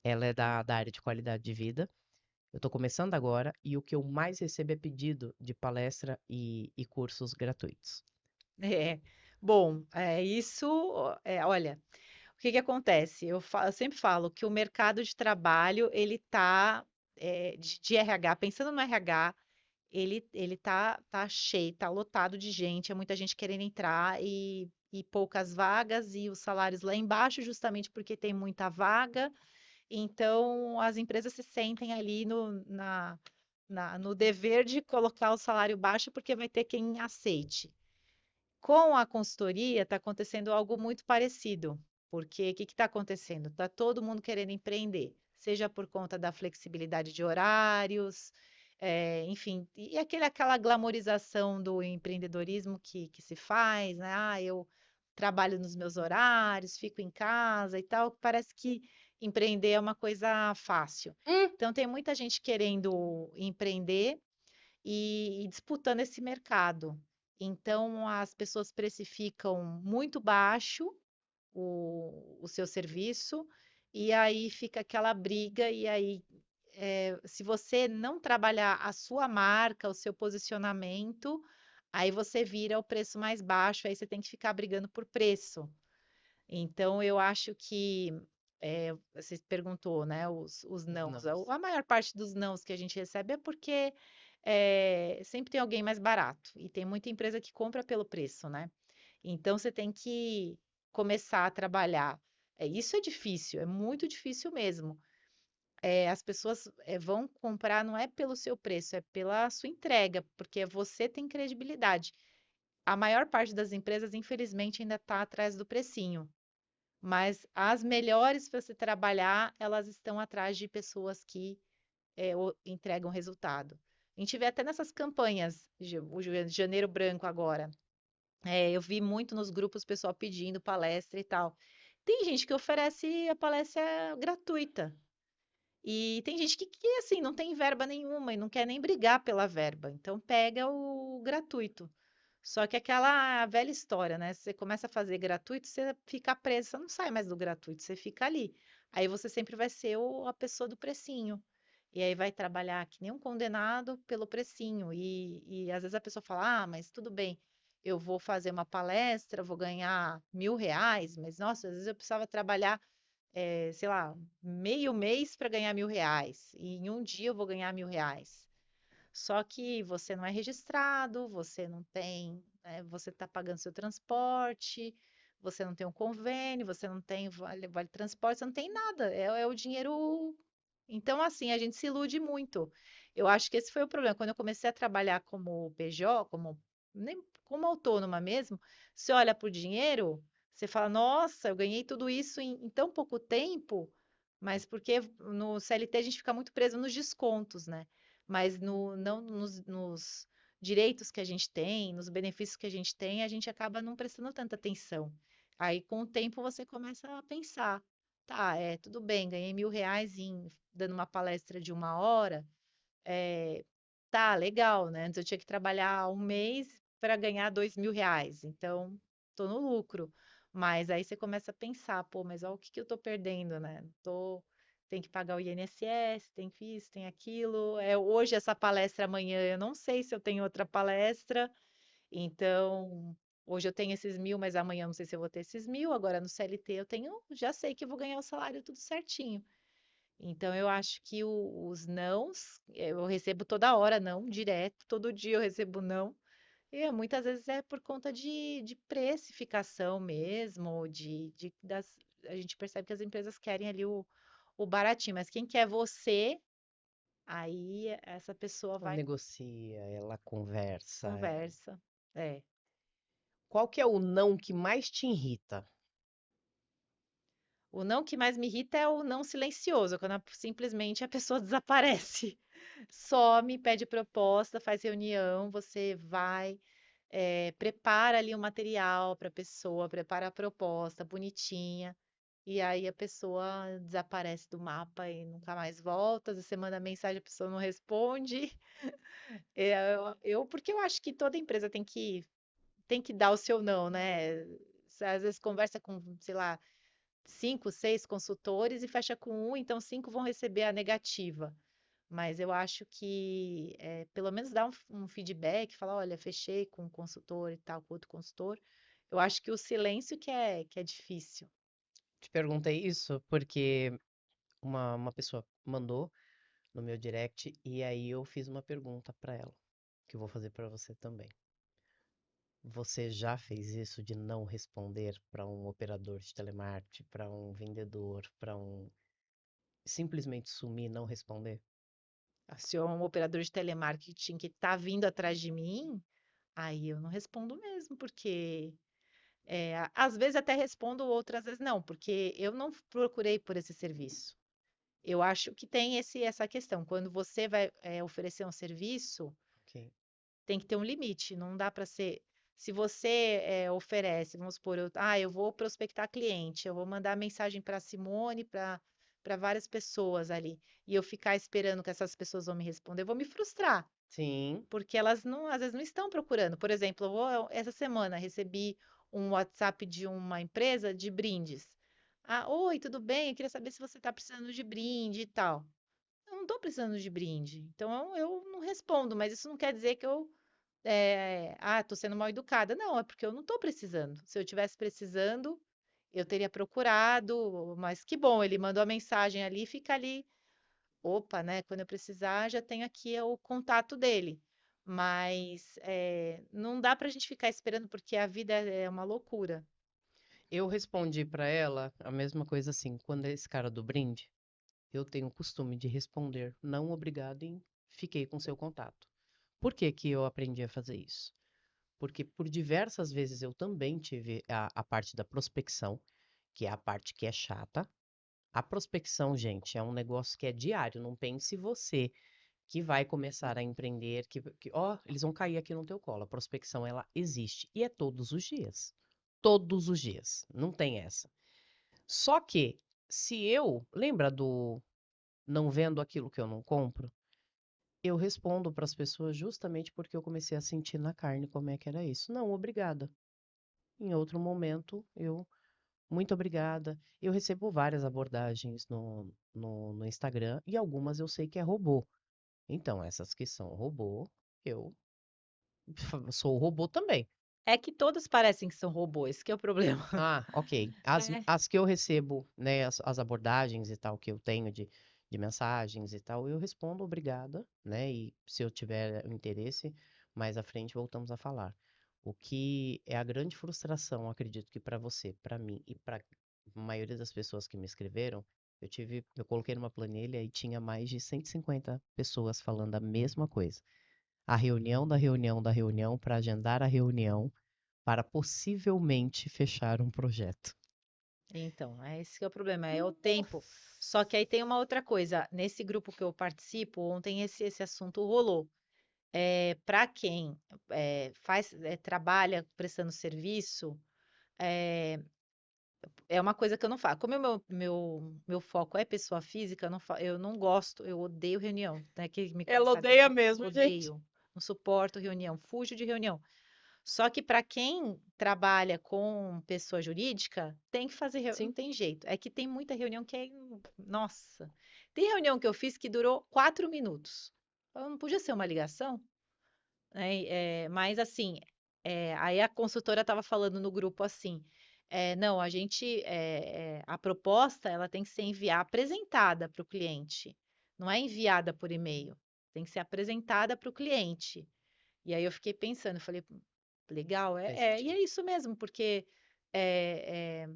Ela é da área de qualidade de vida. Eu estou começando agora e o que eu mais recebo é pedido de palestra e cursos gratuitos. é. Bom, isso, olha, o que que acontece? Eu sempre falo que o mercado de trabalho, ele tá, de RH, pensando no RH, ele tá cheio, tá lotado de gente, é muita gente querendo entrar e poucas vagas e os salários lá embaixo, justamente porque tem muita vaga. Então, as empresas se sentem ali no dever de colocar o salário baixo, porque vai ter quem aceite. Com a consultoria, está acontecendo algo muito parecido, porque o que está acontecendo? Está todo mundo querendo empreender, seja por conta da flexibilidade de horários, enfim, e aquela glamorização do empreendedorismo que se faz, né? Ah, eu trabalho nos meus horários, fico em casa e tal, parece que empreender é uma coisa fácil. Hum, Então, tem muita gente querendo empreender e disputando esse mercado. Então, as pessoas precificam muito baixo o seu serviço, e aí fica aquela briga, e aí, se você não trabalhar a sua marca, o seu posicionamento, aí você vira o preço mais baixo, aí você tem que ficar brigando por preço. Então, eu acho que, você perguntou, né, os Os nãos. A nãos. a maior parte dos nãos que a gente recebe é porque sempre tem alguém mais barato, e tem muita empresa que compra pelo preço, né? Então, você tem que começar a trabalhar. Isso é difícil, é muito difícil mesmo. As pessoas vão comprar não é pelo seu preço, é pela sua entrega, porque você tem credibilidade. A maior parte das empresas, infelizmente, ainda está atrás do precinho. Mas as melhores para se trabalhar, elas estão atrás de pessoas que entregam resultado. A gente vê até nessas campanhas, o Janeiro Branco agora. Eu vi muito nos grupos o pessoal pedindo palestra e tal. Tem gente que oferece a palestra gratuita. E tem gente que, assim, não tem verba nenhuma e não quer nem brigar pela verba. Então pega o gratuito. Só que aquela velha história, né? Você começa a fazer gratuito, você fica preso, você não sai mais do gratuito, você fica ali. Aí você sempre vai ser a pessoa do precinho. E aí vai trabalhar que nem um condenado pelo precinho. E às vezes a pessoa fala: ah, mas tudo bem, eu vou fazer uma palestra, vou ganhar R$ 1.000, mas nossa, às vezes eu precisava trabalhar, sei lá, meio mês para ganhar R$ 1.000. E em um dia eu vou ganhar R$ 1.000. Só que você não é registrado, você não tem, você está pagando seu transporte, você não tem um convênio, você não tem vale transporte, você não tem nada. É o dinheiro. Então, assim, a gente se ilude muito. Eu acho que esse foi o problema. Quando eu comecei a trabalhar como PJ, como autônoma mesmo, você olha para o dinheiro, você fala, nossa, eu ganhei tudo isso em tão pouco tempo, mas porque no CLT a gente fica muito preso nos descontos, né? Mas não nos direitos que a gente tem, nos benefícios que a gente tem, a gente acaba não prestando tanta atenção. Aí, com o tempo, você começa a pensar, tá, tudo bem, ganhei R$ 1.000 dando uma palestra de 1 hora, tá, legal, né? Antes eu tinha que trabalhar um mês para ganhar R$ 2.000, então tô no lucro. Mas aí você começa a pensar, pô, mas olha o que que eu tô perdendo, né? Tem que pagar o INSS, tem que isso, tem aquilo. Hoje essa palestra, amanhã eu não sei se eu tenho outra palestra, então hoje eu tenho esses 1.000, mas amanhã eu não sei se eu vou ter esses 1.000. Agora no CLT eu tenho, já sei que eu vou ganhar o salário tudo certinho. Então, eu acho que os nãos, eu recebo toda hora não, direto, todo dia eu recebo não. E muitas vezes é por conta de precificação mesmo, a gente percebe que as empresas querem ali o baratinho, mas quem quer você, aí essa pessoa Ela vai, negocia, ela conversa. conversa. É. Qual que é o não que mais te irrita? O não que mais me irrita é o não silencioso, quando simplesmente a pessoa desaparece. Some, pede proposta, faz reunião, você vai, prepara ali o material para a pessoa, prepara a proposta bonitinha, e aí a pessoa desaparece do mapa e nunca mais volta. Você manda mensagem, a pessoa não responde. Porque eu acho que toda empresa tem que dar o seu não, né? Você, às vezes conversa com, sei lá, 5, 6 consultores e fecha com um, então 5 vão receber a negativa. Mas eu acho que pelo menos dar um feedback, falar, olha, fechei com um consultor e tal, com outro consultor. Eu acho que o silêncio que é difícil. Te perguntei isso porque uma pessoa mandou no meu direct e aí eu fiz uma pergunta para ela, que eu vou fazer para você também. Você já fez isso de não responder para um operador de telemarketing, para um vendedor, para um simplesmente sumir e não responder? Se é um operador de telemarketing que está vindo atrás de mim, aí eu não respondo mesmo, porque às vezes até respondo, outras vezes não, porque eu não procurei por esse serviço. Eu acho que tem essa questão. Quando você vai oferecer um serviço, Ok. tem que ter um limite. Não dá para ser. Se você oferece, vamos supor, eu vou prospectar cliente, eu vou mandar mensagem para a Simone, para várias pessoas ali, e eu ficar esperando que essas pessoas vão me responder, eu vou me frustrar, Sim. porque elas não, às vezes não estão procurando. Por exemplo, essa semana recebi um WhatsApp de uma empresa de brindes. Ah, oi, tudo bem? Eu queria saber se você está precisando de brinde e tal. Eu não estou precisando de brinde, então eu não respondo, mas isso não quer dizer que eu tô sendo mal educada. Não, é porque eu não estou precisando. Se eu tivesse precisando, eu teria procurado, mas que bom, ele mandou a mensagem ali, fica ali. Opa, né? Quando eu precisar, já tenho aqui o contato dele. Mas não dá para a gente ficar esperando, porque a vida é uma loucura. Eu respondi pra ela a mesma coisa assim, quando é esse cara do brinde, eu tenho o costume de responder não obrigado e fiquei com seu contato. Por que que eu aprendi a fazer isso? Porque por diversas vezes eu também tive a parte da prospecção, que é a parte que é chata. A prospecção, gente, é um negócio que é diário. Não pense você que vai começar a empreender, ó, eles vão cair aqui no teu colo. A prospecção, ela existe e é todos os dias. Todos os dias. Não tem essa. Só que, se eu, lembra do não vendo aquilo que eu não compro? Eu respondo para as pessoas justamente porque eu comecei a sentir na carne como é que era isso. Não, obrigada. Em outro momento, muito obrigada. Eu recebo várias abordagens no Instagram e algumas eu sei que é robô. Então, essas que são robô, eu sou robô também. É que todos parecem que são robôs, que é o problema. Ah, ok. As, É. as que eu recebo, né, as abordagens e tal, que eu tenho de mensagens e tal, eu respondo obrigada, né? E se eu tiver interesse, mais à frente voltamos a falar. O que é a grande frustração, acredito que para você, para mim e para a maioria das pessoas que me escreveram, eu coloquei numa planilha e tinha mais de 150 pessoas falando a mesma coisa. A reunião da reunião da reunião para agendar a reunião para possivelmente fechar um projeto. Então, é esse que é o problema, é o tempo. Nossa. Só que aí tem uma outra coisa. Nesse grupo que eu participo, ontem esse assunto rolou. Para quem trabalha prestando serviço, é, é uma coisa que eu não faço. Como o meu foco é pessoa física, eu não gosto, eu odeio reunião. Né? Quem me conhece Ela sabe odeia que mesmo, eu gente. odeio. Não suporto reunião, fujo de reunião. Só que para quem trabalha com pessoa jurídica, tem que fazer, não Sim. tem jeito. É que tem muita reunião que é, nossa. Tem reunião que eu fiz que durou 4 minutos. Não podia ser uma ligação, né? Mas assim, aí a consultora estava falando no grupo assim, não, a proposta ela tem que ser apresentada para o cliente, não é enviada por e-mail, tem que ser apresentada para o cliente. E aí eu fiquei pensando, eu falei, legal, Faz e sentido. é isso mesmo, porque é,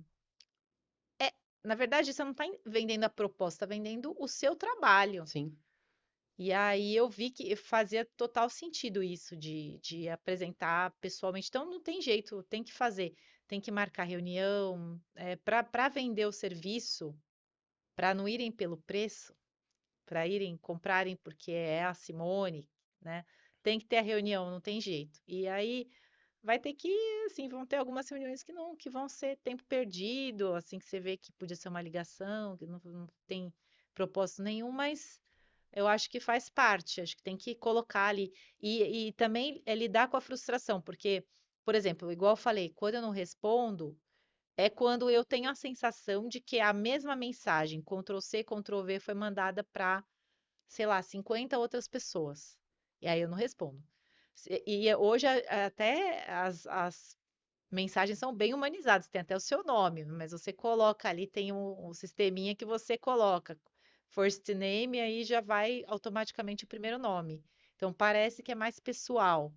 é, na verdade você não está vendendo a proposta, está vendendo o seu trabalho. Sim. E aí eu vi que fazia total sentido isso de apresentar pessoalmente. Então não tem jeito, tem que fazer, tem que marcar reunião, para vender o serviço, para não irem pelo preço, para irem comprarem porque é a Simone, né? Tem que ter a reunião, não tem jeito. E aí vai ter que, assim, vão ter algumas reuniões que vão ser tempo perdido, assim, que você vê que podia ser uma ligação, que não tem propósito nenhum, mas eu acho que faz parte, acho que tem que colocar ali. E também é lidar com a frustração, porque, por exemplo, igual eu falei, quando eu não respondo, é quando eu tenho a sensação de que a mesma mensagem, Ctrl+C, Ctrl+V, foi mandada para, sei lá, 50 outras pessoas. E aí eu não respondo. E hoje até as mensagens são bem humanizadas, tem até o seu nome, mas você coloca ali, tem um sisteminha que você coloca first name, aí já vai automaticamente o primeiro nome. Então parece que é mais pessoal,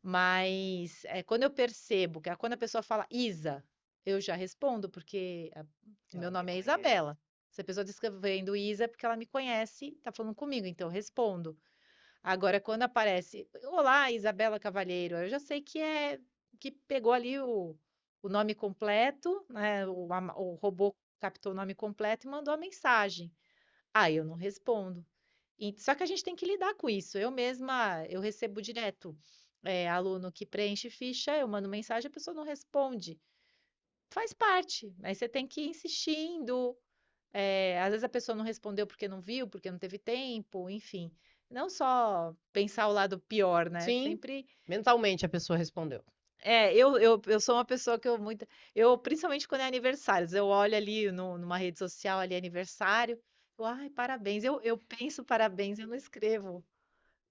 mas quando eu percebo que quando a pessoa fala Isa, eu já respondo, porque meu Ela me nome é conhece. Isabela. Se a pessoa está escrevendo Isa, é porque ela me conhece, está falando comigo, então eu respondo. Agora, quando aparece, olá, Isabela Cavalheiro, eu já sei que pegou ali o nome completo, né? O robô captou o nome completo e mandou a mensagem. Aí eu não respondo. Só que a gente tem que lidar com isso. Eu mesma, eu recebo direto aluno que preenche ficha, eu mando mensagem, a pessoa não responde. Faz parte, mas você tem que ir insistindo, às vezes a pessoa não respondeu porque não viu, porque não teve tempo, enfim. Não só pensar o lado pior, né? Sim, Sempre mentalmente a pessoa respondeu. eu sou uma pessoa que principalmente quando é aniversários, eu olho ali numa rede social, ali aniversário, ai, parabéns, eu penso parabéns, eu não escrevo.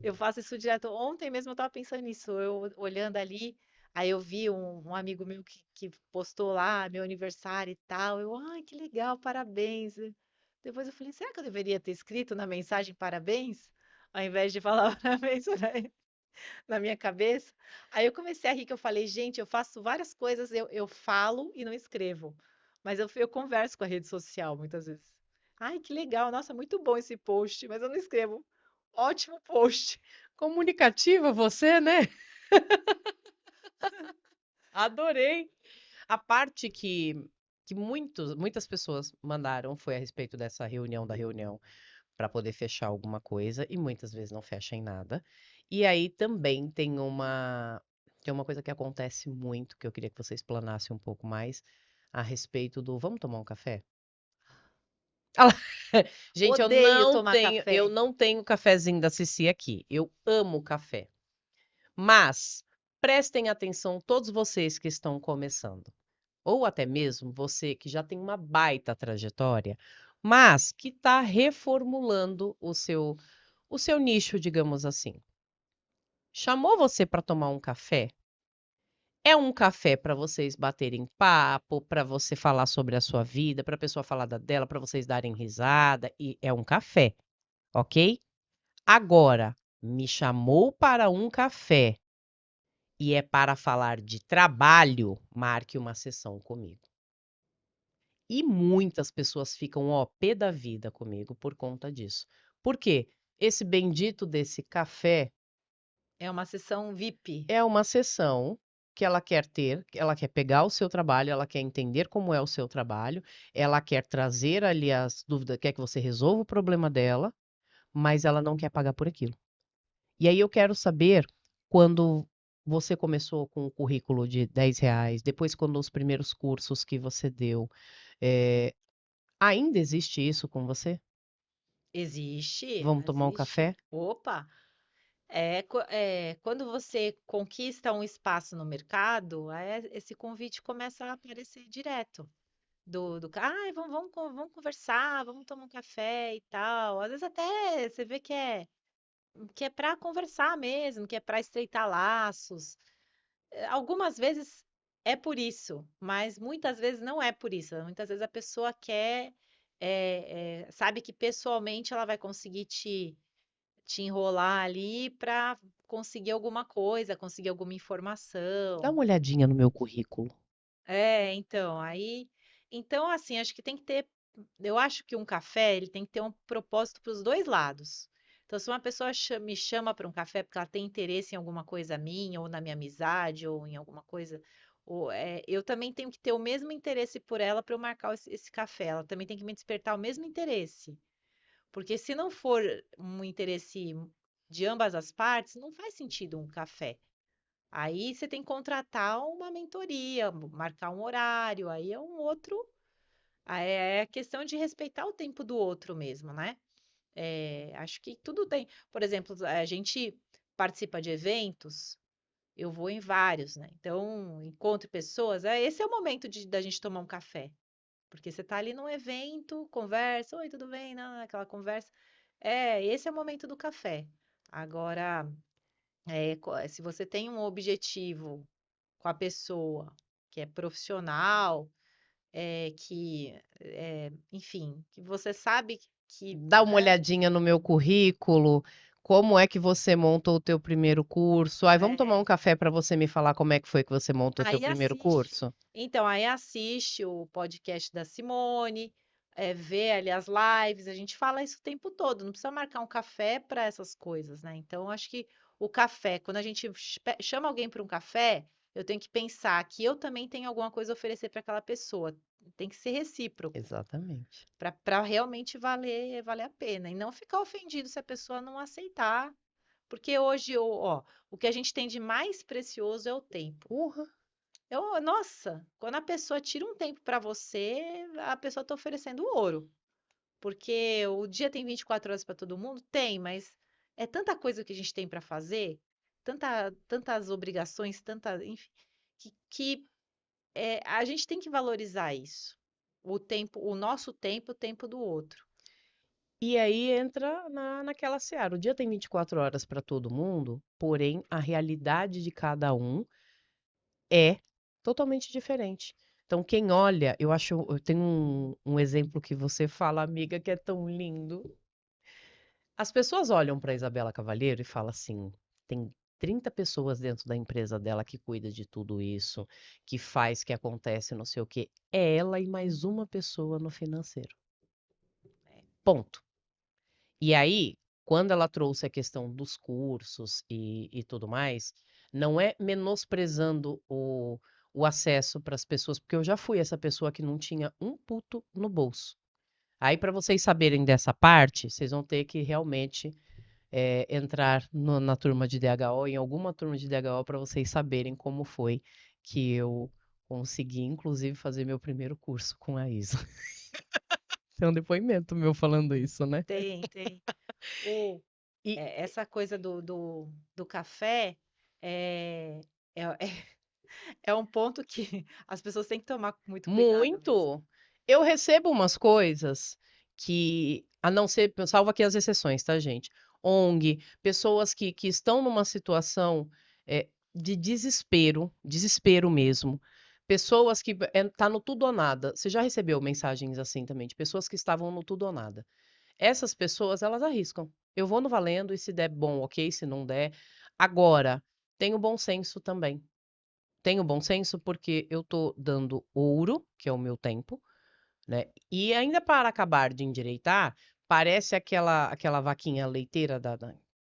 Eu faço isso direto. Ontem mesmo eu tava pensando nisso, eu olhando ali, aí eu vi um amigo meu que postou lá meu aniversário e tal. Ai, que legal, parabéns. Depois eu falei, será que eu deveria ter escrito na mensagem parabéns? Ao invés de falar parabéns na minha cabeça. Aí eu comecei a rir, que eu falei, gente, eu faço várias coisas, eu falo e não escrevo. Mas eu converso com a rede social muitas vezes. Ai, que legal, nossa, muito bom esse post, mas eu não escrevo. Ótimo post. Comunicativa você, né? Adorei. A parte que muitas pessoas mandaram foi a respeito dessa reunião da reunião para poder fechar alguma coisa e muitas vezes não fecha em nada. E aí também tem uma coisa que acontece muito que eu queria que você explanasse um pouco mais a respeito do vamos tomar um café? Ah lá, gente, Odeio tomar eu café. não tenho cafezinho da Cici aqui. Eu amo café. Mas prestem atenção todos vocês que estão começando, ou até mesmo você que já tem uma baita trajetória, mas que está reformulando o seu nicho, digamos assim. Chamou você para tomar um café? É um café para vocês baterem papo, para você falar sobre a sua vida, para a pessoa falar da dela, para vocês darem risada, e é um café, ok? Agora, me chamou para um café e é para falar de trabalho, marque uma sessão comigo. E muitas pessoas ficam, ó, pé da vida comigo por conta disso. Por quê? Esse bendito desse café É uma sessão VIP. é uma sessão que ela quer ter, ela quer pegar o seu trabalho, ela quer entender como é o seu trabalho, ela quer trazer ali as dúvidas, quer que você resolva o problema dela, mas ela não quer pagar por aquilo. E aí eu quero saber quando você começou com o currículo de R$ 10, depois quando os primeiros cursos que você deu, ainda existe isso com você? Existe, Vamos tomar um existe. café? Opa! Quando você conquista um espaço no mercado, esse convite começa a aparecer direto. Ai, vamos conversar, vamos tomar um café e tal. Às vezes até você vê que é para conversar mesmo, que é para estreitar laços. Algumas vezes é por isso, mas muitas vezes não é por isso. Muitas vezes a pessoa quer, sabe que pessoalmente ela vai conseguir te enrolar ali para conseguir alguma coisa, conseguir alguma Dá informação. uma olhadinha no meu currículo. Então assim, acho que tem que ter, eu acho que um café, ele tem que ter um propósito para os dois lados. Então, se uma pessoa me chama para um café porque ela tem interesse em alguma coisa minha, ou na minha amizade, ou em alguma coisa, eu também tenho que ter o mesmo interesse por ela para eu marcar esse café. Ela também tem que me despertar o mesmo interesse. Porque se não for um interesse de ambas as partes, não faz sentido um café. Aí você tem que contratar uma mentoria, marcar um horário, aí é um outro. Aí é a questão de respeitar o tempo do outro mesmo, né? Acho que tudo tem. Por exemplo, a gente participa de eventos, eu vou em vários, né? Então, encontro pessoas, esse é o momento da gente tomar um café. Porque você tá ali num evento, conversa, oi, tudo bem? Não, aquela conversa. Esse é o momento do café. Agora, se você tem um objetivo com a pessoa que é profissional, enfim, que você sabe que, Dá uma né? olhadinha no meu currículo. Como é que você montou o teu primeiro curso? Ai, vamos tomar é, um café para você me falar como é que foi que você montou o teu Aí primeiro assiste. curso? Então, aí assiste o podcast da Simone, vê ali as lives, a gente fala isso o tempo todo, não precisa marcar um café para essas coisas, né? Então, acho que o café, quando a gente chama alguém para um café, eu tenho que pensar que eu também tenho alguma coisa a oferecer para aquela pessoa. Tem que ser recíproco, Exatamente. para realmente valer a pena. E não ficar ofendido se a pessoa não aceitar. Porque hoje, o que a gente tem de mais precioso é o tempo. Porra. Nossa, quando a pessoa tira um tempo para você, a pessoa está oferecendo ouro. Porque o dia tem 24 horas para todo mundo? Tem, mas é tanta coisa que a gente tem para fazer, tantas obrigações, enfim. que a gente tem que valorizar isso. O nosso tempo, o tempo do outro. E aí entra naquela seara. O dia tem 24 horas para todo mundo, porém a realidade de cada um é totalmente diferente. Então, quem olha, eu tenho um exemplo que você fala, amiga, que é tão lindo. As pessoas olham para Isabela Cavalheiro e falam assim: tem 30 pessoas dentro da empresa dela que cuida de tudo isso, que faz, que acontece, não sei o quê. É ela e mais uma pessoa no financeiro. É, Ponto. E aí, quando ela trouxe a questão dos cursos e tudo mais, não é menosprezando o acesso para as pessoas, porque eu já fui essa pessoa que não tinha um puto no bolso. Aí, para vocês saberem dessa parte, vocês vão ter que realmente entrar na turma de DHO, em alguma turma de DHO, para vocês saberem como foi que eu consegui, inclusive, fazer meu primeiro curso com a Isa. Tem um depoimento meu falando isso, né? tem, tem. O, E essa coisa do café é, é, é é um ponto que as pessoas têm que tomar muito cuidado mesmo. muito. Eu recebo umas coisas que, a não ser, salvo aqui as exceções, tá, gente? ONG, pessoas que estão numa situação de desespero, desespero mesmo. Pessoas que tá no tudo ou nada. Você já recebeu mensagens assim também, de pessoas que estavam no tudo ou nada. Essas pessoas, elas arriscam. Eu vou no valendo e se der bom, ok, se não der. Agora, tenho bom senso também. Tenho bom senso porque eu tô dando ouro, que é o meu tempo, né? E ainda para acabar de endireitar, parece aquela vaquinha leiteira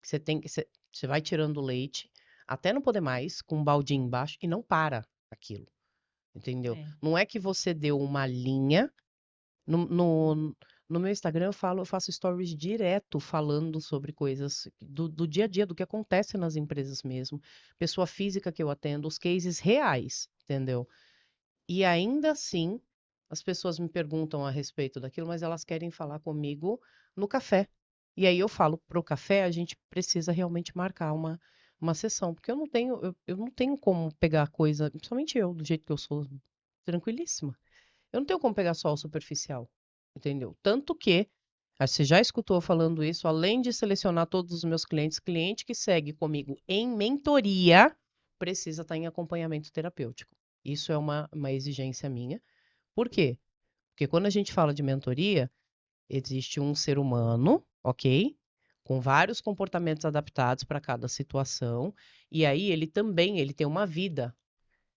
que você tem que você vai tirando o leite até não poder mais, com um baldinho embaixo e não para aquilo, entendeu? É. Não é que você deu uma linha no, no, no meu Instagram eu faço stories direto falando sobre coisas do dia a dia, do que acontece nas empresas mesmo, pessoa física que eu atendo, os cases reais, entendeu? E ainda assim, as pessoas me perguntam a respeito daquilo, mas elas querem falar comigo no café. E aí eu falo, pro café a gente precisa realmente marcar uma sessão, porque eu não tenho como pegar coisa, principalmente eu, do jeito que eu sou, tranquilíssima. Eu não tenho como pegar só o superficial, entendeu? Tanto que, você já escutou eu falando isso, além de selecionar todos os meus clientes, cliente que segue comigo em mentoria, precisa estar em acompanhamento terapêutico. Isso é uma exigência minha. Por quê? Porque quando a gente fala de mentoria, existe um ser humano, ok? Com vários comportamentos adaptados para cada situação, e aí ele tem uma vida.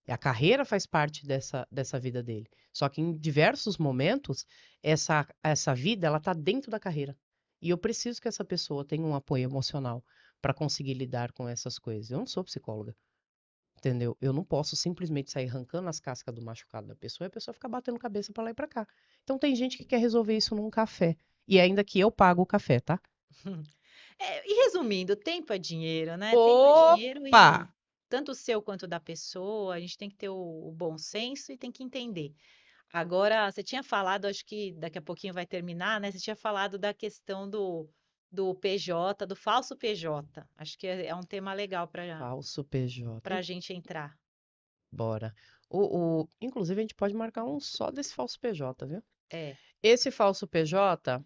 A carreira faz parte dessa vida dele. Só que em diversos momentos, essa vida, ela tá dentro da carreira. E eu preciso que essa pessoa tenha um apoio emocional para conseguir lidar com essas coisas. Eu não sou psicóloga, entendeu? Eu não posso simplesmente sair arrancando as cascas do machucado da pessoa e a pessoa ficar batendo cabeça para lá e para cá. Então tem gente que quer resolver isso num café. E ainda que eu pago o café, tá? E resumindo, tempo é dinheiro, né? Tempo é dinheiro Opa! e tanto o seu quanto o da pessoa, a gente tem que ter o bom senso e tem que entender. Agora, você tinha falado, acho que daqui a pouquinho vai terminar, né? Você tinha falado da questão do PJ, do falso PJ. Acho que é um tema legal Falso PJ. para a gente entrar. Bora. Inclusive, a gente pode marcar um só desse falso PJ, viu? É, Esse falso PJ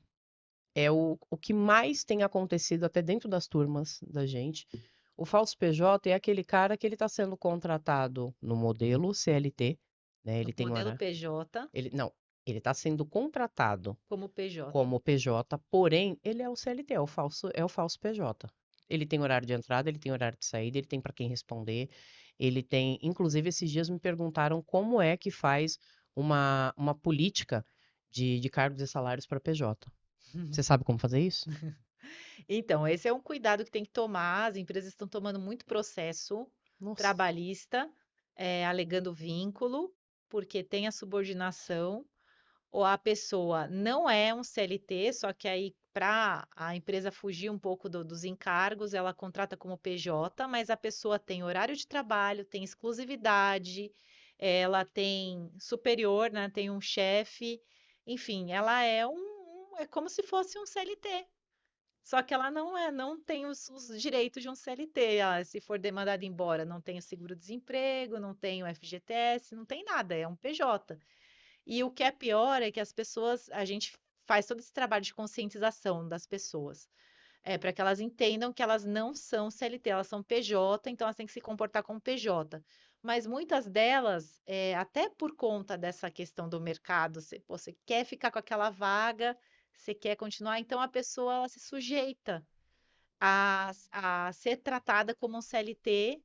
é o que mais tem acontecido até dentro das turmas da gente. O falso PJ é aquele cara que ele está sendo contratado no modelo CLT, né? no Ele tem modelo hora, PJ não, ele está sendo contratado como PJ. como PJ, porém ele é o CLT, é o falso PJ. Ele tem horário de entrada, ele tem horário de saída, ele tem para quem responder, ele tem, inclusive esses dias me perguntaram como é que faz uma política de cargos e salários para PJ. Você sabe como fazer isso? Então, esse é um cuidado que tem que tomar. As empresas estão tomando muito processo Nossa. trabalhista, alegando vínculo, porque tem a subordinação, ou a pessoa não é um CLT, só que aí, para a empresa fugir um pouco dos encargos, ela contrata como PJ, mas a pessoa tem horário de trabalho, tem exclusividade, ela tem superior, né? Tem um chefe, enfim, ela é como se fosse um CLT. Só que ela não tem os direitos de um CLT. Ela, se for demandada embora, não tem o seguro-desemprego, não tem o FGTS, não tem nada, é um PJ. E o que é pior é que as pessoas, a gente faz todo esse trabalho de conscientização das pessoas, para que elas entendam que elas não são CLT, elas são PJ, então elas têm que se comportar como PJ. Mas muitas delas, até por conta dessa questão do mercado, você quer ficar com aquela vaga, você quer continuar, então a pessoa ela se sujeita a ser tratada como um CLT,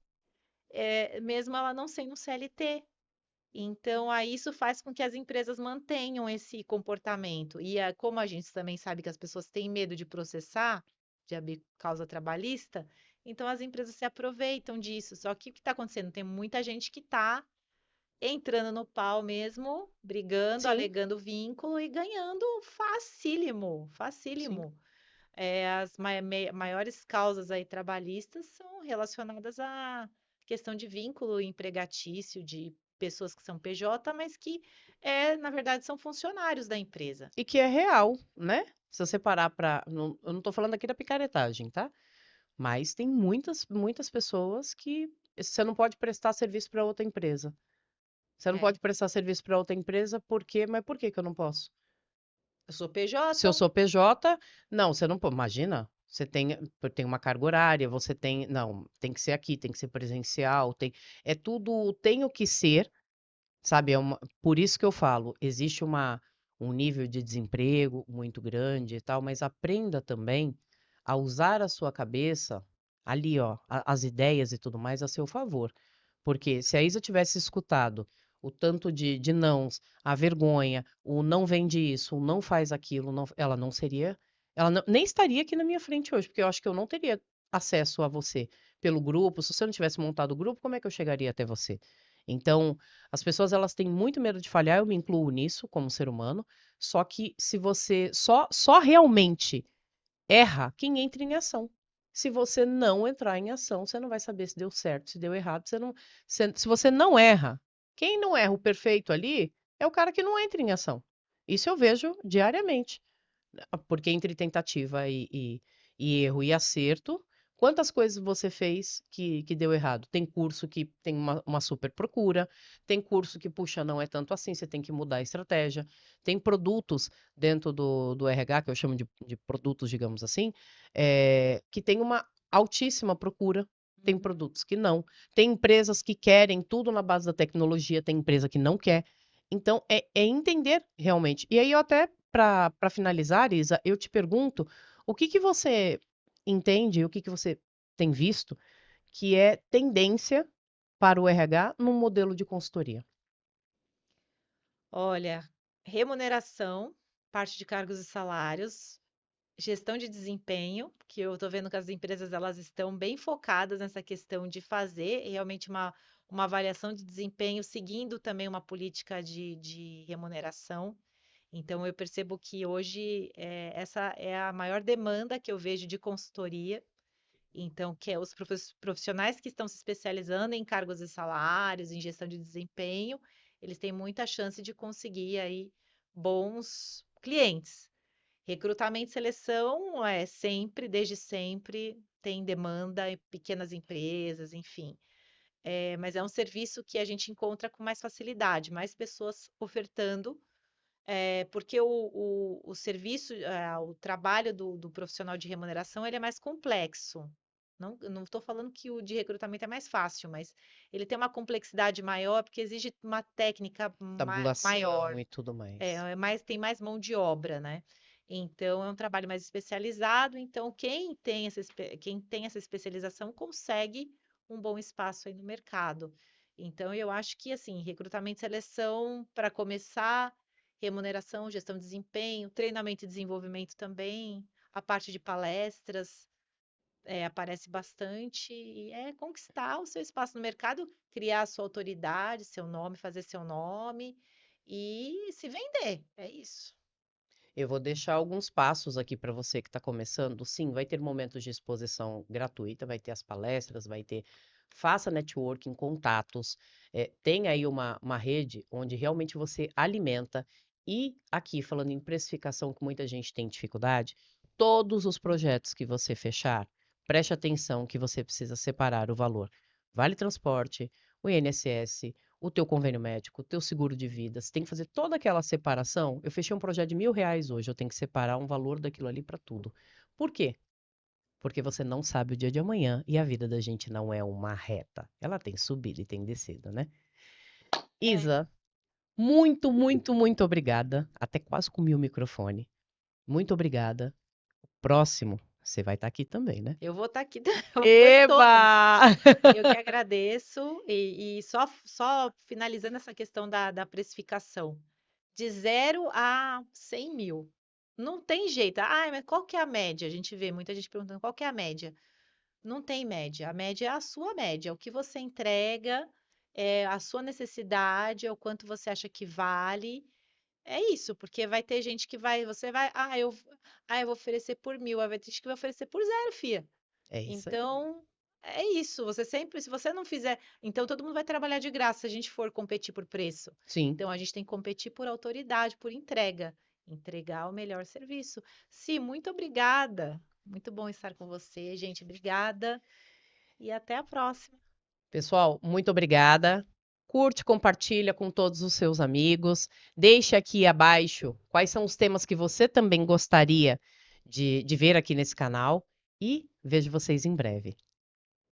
mesmo ela não sendo um CLT. Então, aí isso faz com que as empresas mantenham esse comportamento. E como a gente também sabe que as pessoas têm medo de processar, de abrir causa trabalhista, então as empresas se aproveitam disso. Só que o que está acontecendo? Tem muita gente que está entrando no pau mesmo, brigando, Sim, alegando vínculo e ganhando facílimo, sim. facílimo. As maiores causas aí trabalhistas são relacionadas à questão de vínculo empregatício de pessoas que são PJ, mas que, na verdade, são funcionários da empresa. E que é real, né? Se você parar para, eu não tô falando aqui da picaretagem, tá? Mas tem muitas pessoas que você não pode prestar serviço para outra empresa. Você não É, pode prestar serviço para outra empresa, por quê? Mas por que que eu não posso? eu sou Se eu PJ, sou PJ, não, você não pode. Imagina, você tem uma carga horária, você tem. Não, tem que ser aqui, tem que ser presencial, é tudo, tem o que ser, sabe? Por isso que eu falo, existe um nível de desemprego muito grande e tal, mas aprenda também a usar a sua cabeça ali, ó, as ideias e tudo mais a seu favor. Porque se a Isa tivesse escutado o tanto de nãos, a vergonha, o não vende isso, o não faz aquilo, ela não seria, nem estaria aqui na minha frente hoje, porque eu acho que eu não teria acesso a você pelo grupo. Se você não tivesse montado o grupo, como é que eu chegaria até você? Então, as pessoas elas têm muito medo de falhar, eu me incluo nisso como ser humano, só que se você só realmente erra quem entra em ação. Se você não entrar em ação, você não vai saber se deu certo, se deu errado. Se você não erra, quem não erra o perfeito ali é o cara que não entra em ação. Isso eu vejo diariamente. Porque entre tentativa e erro e acerto, quantas coisas você fez que deu errado? Tem curso que tem uma super procura, tem curso que, puxa, não é tanto assim, você tem que mudar a estratégia. Tem produtos dentro do RH, que eu chamo de produtos, digamos assim, que tem uma altíssima procura. Tem uhum. produtos que não. Tem empresas que querem tudo na base da tecnologia, tem empresa que não quer. Então, é entender realmente. E aí, eu até, para finalizar, Isa, eu te pergunto, o que que você entende, o que que você tem visto que é tendência para o RH num modelo de consultoria? Olha, remuneração, parte de cargos e salários, gestão de desempenho, que eu estou vendo que as empresas elas estão bem focadas nessa questão de fazer realmente uma avaliação de desempenho, seguindo também uma política de remuneração. Então, eu percebo que hoje essa é a maior demanda que eu vejo de consultoria. Então, que é os profissionais que estão se especializando em cargos e salários, em gestão de desempenho, eles têm muita chance de conseguir aí bons clientes. Recrutamento e seleção é sempre, desde sempre, tem demanda em pequenas empresas, enfim. Mas é um serviço que a gente encontra com mais facilidade, mais pessoas ofertando, porque o serviço, o trabalho do profissional de remuneração, ele é mais complexo. Não estou falando que o de recrutamento é mais fácil, mas ele tem uma complexidade maior porque exige uma técnica Tabulação maior. e tudo É, mais. tem mais mão de obra, né? Então, é um trabalho mais especializado. Então, quem tem essa especialização consegue um bom espaço aí no mercado. Então, eu acho que, assim, recrutamento e seleção, para começar, remuneração, gestão de desempenho, treinamento e desenvolvimento também, a parte de palestras, aparece bastante, e é conquistar o seu espaço no mercado, criar a sua autoridade, seu nome, fazer seu nome e se vender. É isso. Eu vou deixar alguns passos aqui para você que está começando. Sim, vai ter momentos de exposição gratuita, vai ter as palestras, vai ter. Faça networking, contatos, tenha aí uma rede onde realmente você alimenta. E aqui, falando em precificação, que muita gente tem dificuldade, todos os projetos que você fechar, preste atenção que você precisa separar o valor. Vale transporte, o INSS, o teu convênio médico, o teu seguro de vida. Você tem que fazer toda aquela separação. Eu fechei um projeto de R$ 1.000 hoje, eu tenho que separar um valor daquilo ali para tudo. Por quê? Porque você não sabe o dia de amanhã e a vida da gente não é uma reta. Ela tem subida e tem descida, né? É, Isa, muito, muito, muito obrigada. Até quase comi o microfone. Muito obrigada. Próximo, você vai estar aqui também, né? eu vou estar aqui, eu vou em todos. Eba! Eu que agradeço. E só finalizando essa questão da precificação. De 0 a 100 mil. Não tem jeito. Ah, mas qual que é a média? A gente vê muita gente perguntando qual que é a média. Não tem média. A média é a sua média, é o que você entrega, é a sua necessidade, é o quanto você acha que vale. É isso, porque vai ter gente que você vai, eu vou oferecer por 1.000, aí vai ter gente que vai oferecer por 0, fia. É isso aí. Então, é isso. Você sempre, se você não fizer, então todo mundo vai trabalhar de graça se a gente for competir por preço. Sim. Então, a gente tem que competir por autoridade, por entrega, entregar o melhor serviço. Sim, muito obrigada. Muito bom estar com você, gente. Obrigada e até a próxima. Pessoal, muito obrigada. Curte, compartilha com todos os seus amigos. Deixe aqui abaixo quais são os temas que você também gostaria de ver aqui nesse canal. E vejo vocês em breve.